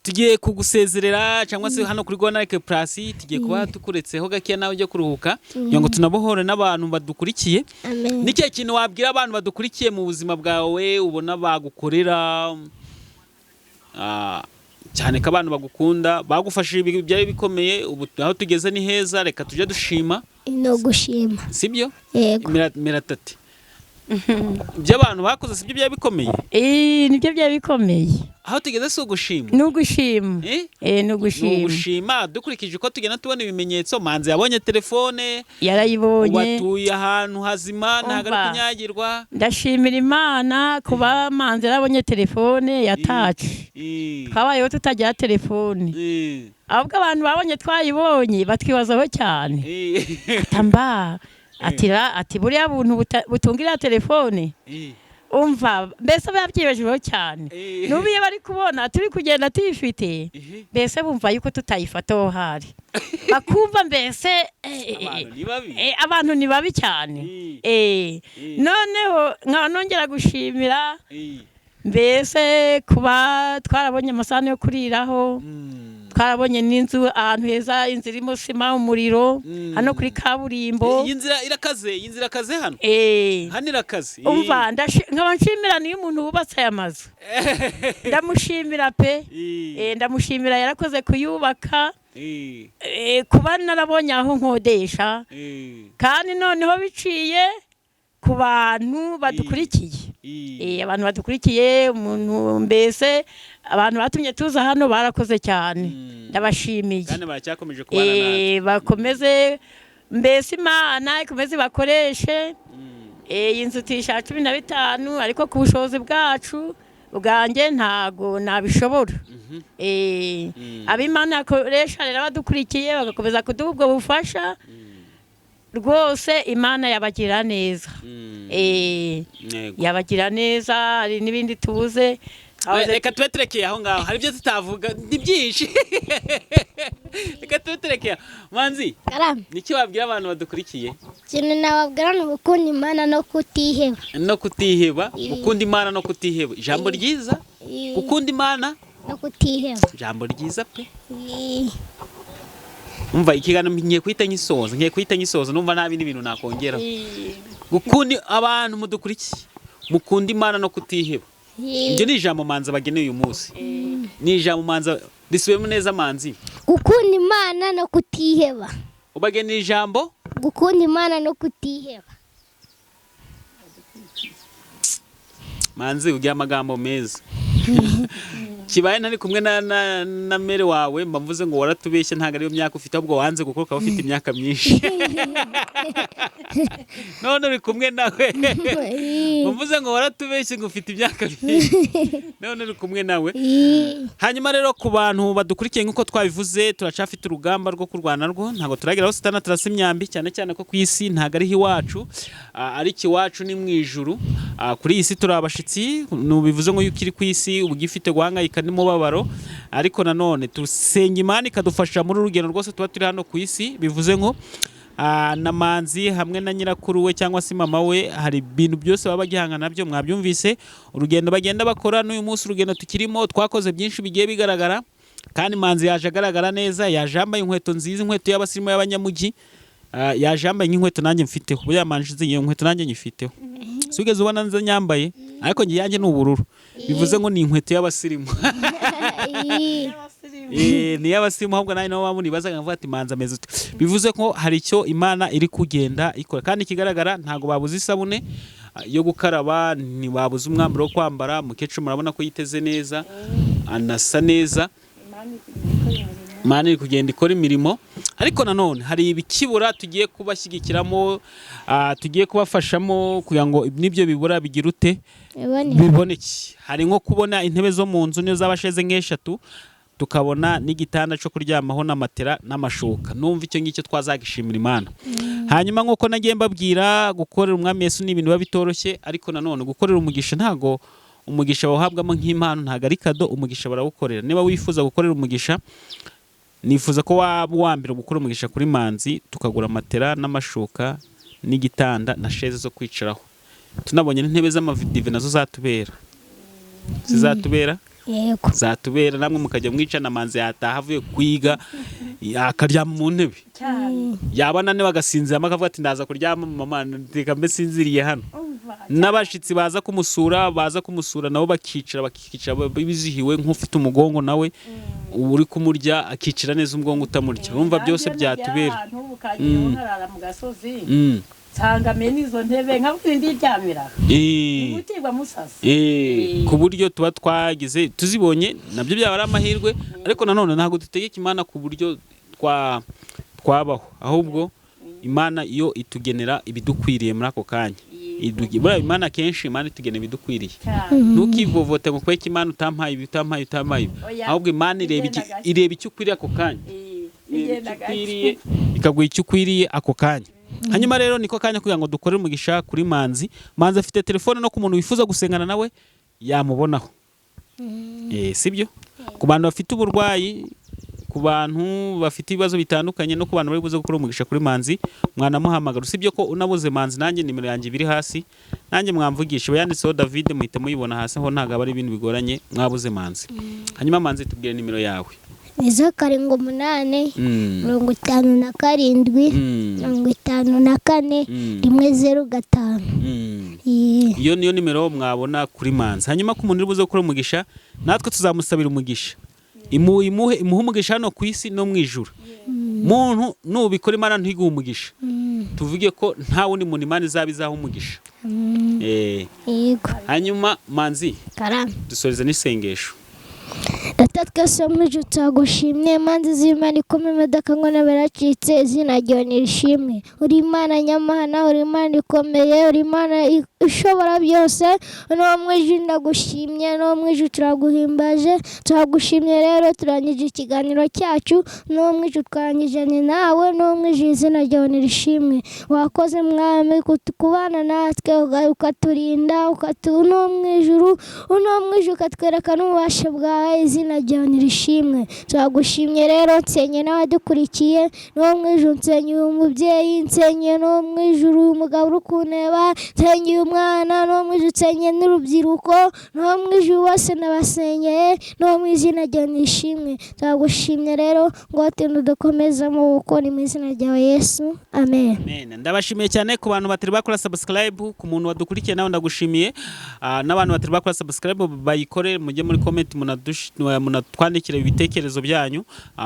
tugiye kugusezerera cyangwa se hano kuri Rwanda Like Plus tugiye kuba tukuretseho gakiya nawe ujye kuruhuka kugira ngo tunabohore n'abantu badukurikiye. N'ikihe kintu wabwira abantu badukurikiye mu buzima bwawe ubona bagukorera cyane ko abantu bagukunda bagufashije ibintu byari bikomeye, ubu aho tugeze ni heza, reka tujye dushima no gushima, sibyo? Yego. Miratati ibyo abantu bakoze sibyo byari bikomeye? Nibyo byari bikomeye. Aho tugeze si ugushima? Ni ugushima. Ni ugushima. Ni ugushima dukurikije uko tugenda tubona ibimenyetso. Manzi yabonye telefone, yarayibonye, watuye ahantu hazima, ntabwo ari kunyagirwa. Ndashimira Imana kuba Manzi yarabonye telefone yatacu. Twabayeho tutagira telefone. Ahubwo abantu babonye twayibonye batwibazaho cyane. Ati buriya buntu butungira telefone. Umva mbese babyibejeho cyane. Nubu iyo bari kubona turi kugenda tuyifite, mbese bumva yuko tutayifataho hari. Bakumva mbese abantu ni babi cyane. Noneho nongera gushimira mbese kuba twarabonye amasahani yo kuriraho, twarabonye n'inzu ahantu heza, inzu irimo sima, umuriro, hano kuri kaburimbo. Iyi nzira irakaze hano? Hano irakaze. Umva nkaba nshimira niyo umuntu wubatse aya mazu. Ndamushimira pe. Ndamushimira yarakoze kuyubaka. Kuba narabonye aho nkodesha, kandi noneho biciye ku bantu badukurikiye. Abantu badukurikiye, umuntu mbese abantu batumye tuza hano barakoze cyane. Ndabashimiye. Kandi baracyakomeje kubana natwe. Bakomeze mbese Imana ikomeze bakoreshe. Iyi nzu tisha 15, ariko ku bushobozi bwacu bwanjye ntago nabishobora. Abimana yakoresha rero badukurikiye bagakomeza kuduha ubwo bufasha. Rwose Imana yabagira neza. Yabagira neza, hari n'ibindi tubuze. Reka tubeterekeye aho ngaho, hari ibyo tutavuga ni byinshi. Reka tubeterekeye. Manzi, niki wabwira abantu badukurikiye? Kintu nababwira ni gukunda Imana no kutiheba. No kutiheba, gukunda Imana no kutiheba. Ijambo ryiza, gukunda Imana no kutiheba. Ijambo ryiza pe. Umva ikiganiro ngiye kwita nyisoza, numva nta bindi bintu nakongera. Gukunda abantu mudukurikiye, mukunda Imana no kutiheba. Ibyo ni ijambo Manzi bageneye uyu munsi. Ni ijambo Manzi risubiyemo neza Manzi. Gukunda Imana no kutiheba. Ubageneye ijambo gukunda Imana no kutiheba. Manzi ugira amagambo meza. Kibaye ntari kumwe na mere wawe mbavuze ngo waratubeshye ntago ari yo myaka ufite, ahubwo wanze gukora ufite imyaka myinshi. None uri kumwe nawe mbavuze ngo waratubeshye ngo ufite imyaka myinshi. None uri kumwe nawe. Hanyuma rero ku bantu badukurikiye nkuko twabivuze, turacafite urugamba rwo kurwana rwo, ntago turageraho Satani turasa imyambi, cyane cyane ko ku isi ntago ari iwacu, ari iwacu ni mu ijuru. Kuri iyi si turabashitsi, nubivuze ngo yukiri ku isi ubugifite guhangayika n'umubabaro, ariko nanone tusenga Imana ikadufasha muri urugendo rwose tuba turi hano ku isi. Bivuze ngo na Manzi hamwe na nyirakuru we cyangwa se mama we, hari ibintu byose baba bagihanga nabyo. Mwabyumvise urugendo bagenda bakora, n'uyu munsi urugendo tukirimo twakoze byinshi bigiye bigaragara, kandi Manzi yaje agaragara neza, yaje yambaye inkweto nziza, inkweto y'abasirimu y'abanyamujyi, yaje yambaye nk'inkweto nanjye mfiteho, buriya Manzi iyo nkweto nanjye nyifiteho, sigeze ubona nza nyambaye, ariko njye yanjye ni ubururu, bivuze ngo ni inkweto y'abasirimu. Ni y'abasirimu, ahubwo nawe nabo bamunibazaga nkavuga ati Manzi ameze ute, bivuze ko hari icyo Imana iri kugenda ikora, kandi ikigaragara ntago babuze isabune yo gukaraba, ntibabuze umwambaro wo kwambara. Mukecuru murabona ko yiteze neza, anasa neza, Imana iri kugenda ikora imirimo. Ariko nanone hari ibikibura tugiye kubashyigikiramo, tugiye kubafashamo kugira ngo n'ibyo bibura bigira ute biboneke. Hari nko kubona intebe zo mu nzu niyo zabasheze nk'eshatu, tukabona n'igitanda cyo kuryamaho n'amatera n'amashuka. Numva icyo ngicyo twazagishimira Imana. Hanyuma nk'uko nagiye mbabwira, gukorera umwami Yesu ni ibintu biba bitoroshye, ariko nanone gukorera umugisha ntago umugisha bawuhabwamo nk'impano, ntago ari kado, umugisha barawukorera. Niba wifuza gukorera umugisha, nifuza ko waba uwambere gukora umugisha kuri Manzi, tukagura amatera n'amashuka n'igitanda na sheze zo kwicaraho. Tunabonye n'intebe z'amadive nazo zatubera, zizatubera yego, zatubera, namwe mukajya mwicana. Manzi yataha avuye kwiga akaryama mu ntebe, yaba nane bagasinziramo akavuga ati ndaza kuryama mama, reka mbe sinziriye hano. N'abashitsi baza kumusura nabo bakicara bizihiwe, nk'ufite umugongo nawe uri kumurya akicara neza, umugongo utamurya. Urumva byose byatubera. Sanga meni izo ntebe nkabwira ndiryamira umutirwa musasa, ku buryo tuba twagize tuzibonye nabyo byaba ari amahirwe. Ariko nanone ntabwo dutegeka Imana ku buryo twabaho, ahubwo Imana iyo itugenera ibidukwiriye muri ako kanya. Buriya Imana kenshi Imana itugenera ibidukwiriye. Ntukivovote ngo kweke Imana utampaye ibi, ahubwo Imana ireba icyo ukwiriye ako kanya, ikaguha icyo ukwiriye ako kanya. Hanyuma rero niko kanya kugira ngo dukorere umugisha kuri Manzi. Manzi afite telefone, no ku muntu wifuza gusengana nawe yamubonaho. Sibyo? Ku bantu bafite uburwayi, ku bantu bafite ibibazo bitandukanye, no ku bantu bari buze gukora umugisha kuri Manzi, mwanamuhamagara. Usibye ko unabuze Manzi, nanjye nimero yanjye biri hasi, nanjye mwamvugisha, yanditseho David, muhita muyibona hasi, aho ntago ari ibintu bigoranye, mwabuze Manzi. Hanyuma Manzi, tubwire nimero yawe. 08 57 54 105. Iyo niyo nimero mwabona kuri Manzi. Hanyuma ku muntu uri buze gukora umugisha, natwe tuzamusabira umugisha. Imuhe umugisha hano ku isi no mu ijuru. Muntu nubikora Imana ntiguha umugisha, tuvuge ko nta wundi muntu Imana izabizaho umugisha. Hanyuma Manzi, dusoreza n'isengesho. Data twese mu ijuru turagushimye, Manzi z'Imana ikomeye, imodoka ngo nabaracitse, izina ryawe nirishimwe. Uri Imana nyamahana, uri Imana ikomeye, uri Imana ishobora byose. No mu ijuru ndagushimye, no mu ijuru turaguhimbaje, turagushimye. Rero turangije ikiganiro cyacu, no mu ijuru twarangije nawe, no mu ijuru izina ryawe nirishimwe. Wakoze Mwami kubana natwe, ukaturinda, no mu ijuru ukatwereka n'ububasha bwawe, izina ryawe nirishimwe. Turagushimye rero, nsenye n'abadukurikiye, no mu ijuru nsenye umubyeyi, nsenye no mu ijuru umugabo uri kuneba, nsenye umwana, no mu ijuru nsenye n'urubyiruko, no mu ijuru bose nabasenyeye, no mu izina ryawe nirishimwe. Turagushimye rero ngo tinu dukomeza mu gukora mu izina ryawe Yesu, amen. Ndabashimiye cyane ku bantu batari bakora subscribe, ku muntu wadukurikiye nawe ndagushimiye. N'abantu batari bakora subscribe bayikore, mujye muri comment munatwandikira ibitekerezo byanyu,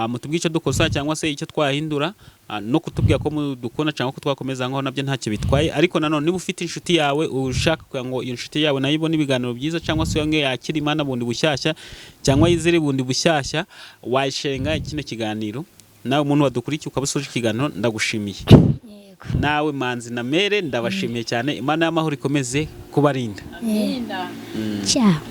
mutubwiye icyo dukosa cyangwa se icyo twahindura, no kutubwira ko mudukunda cyangwa ko twakomeza ngaho, nabyo ntacyo bitwaye. Ariko nanone niba ufite inshuti yawe ushaka kugira ngo iyo inshuti yawe nayo ibone ibiganiro byiza, cyangwa se yange yakira Imana bundi bushyashya, cyangwa yizere bundi bushyashya, wayishenga kino kiganiro. Nawe umuntu wadukurikiye ukabusoje ikiganiro, ndagushimiye. Nawe Manzi na Mere ndabashimiye cyane. Imana y'amahoro ikomeze kubarinda. Ciao.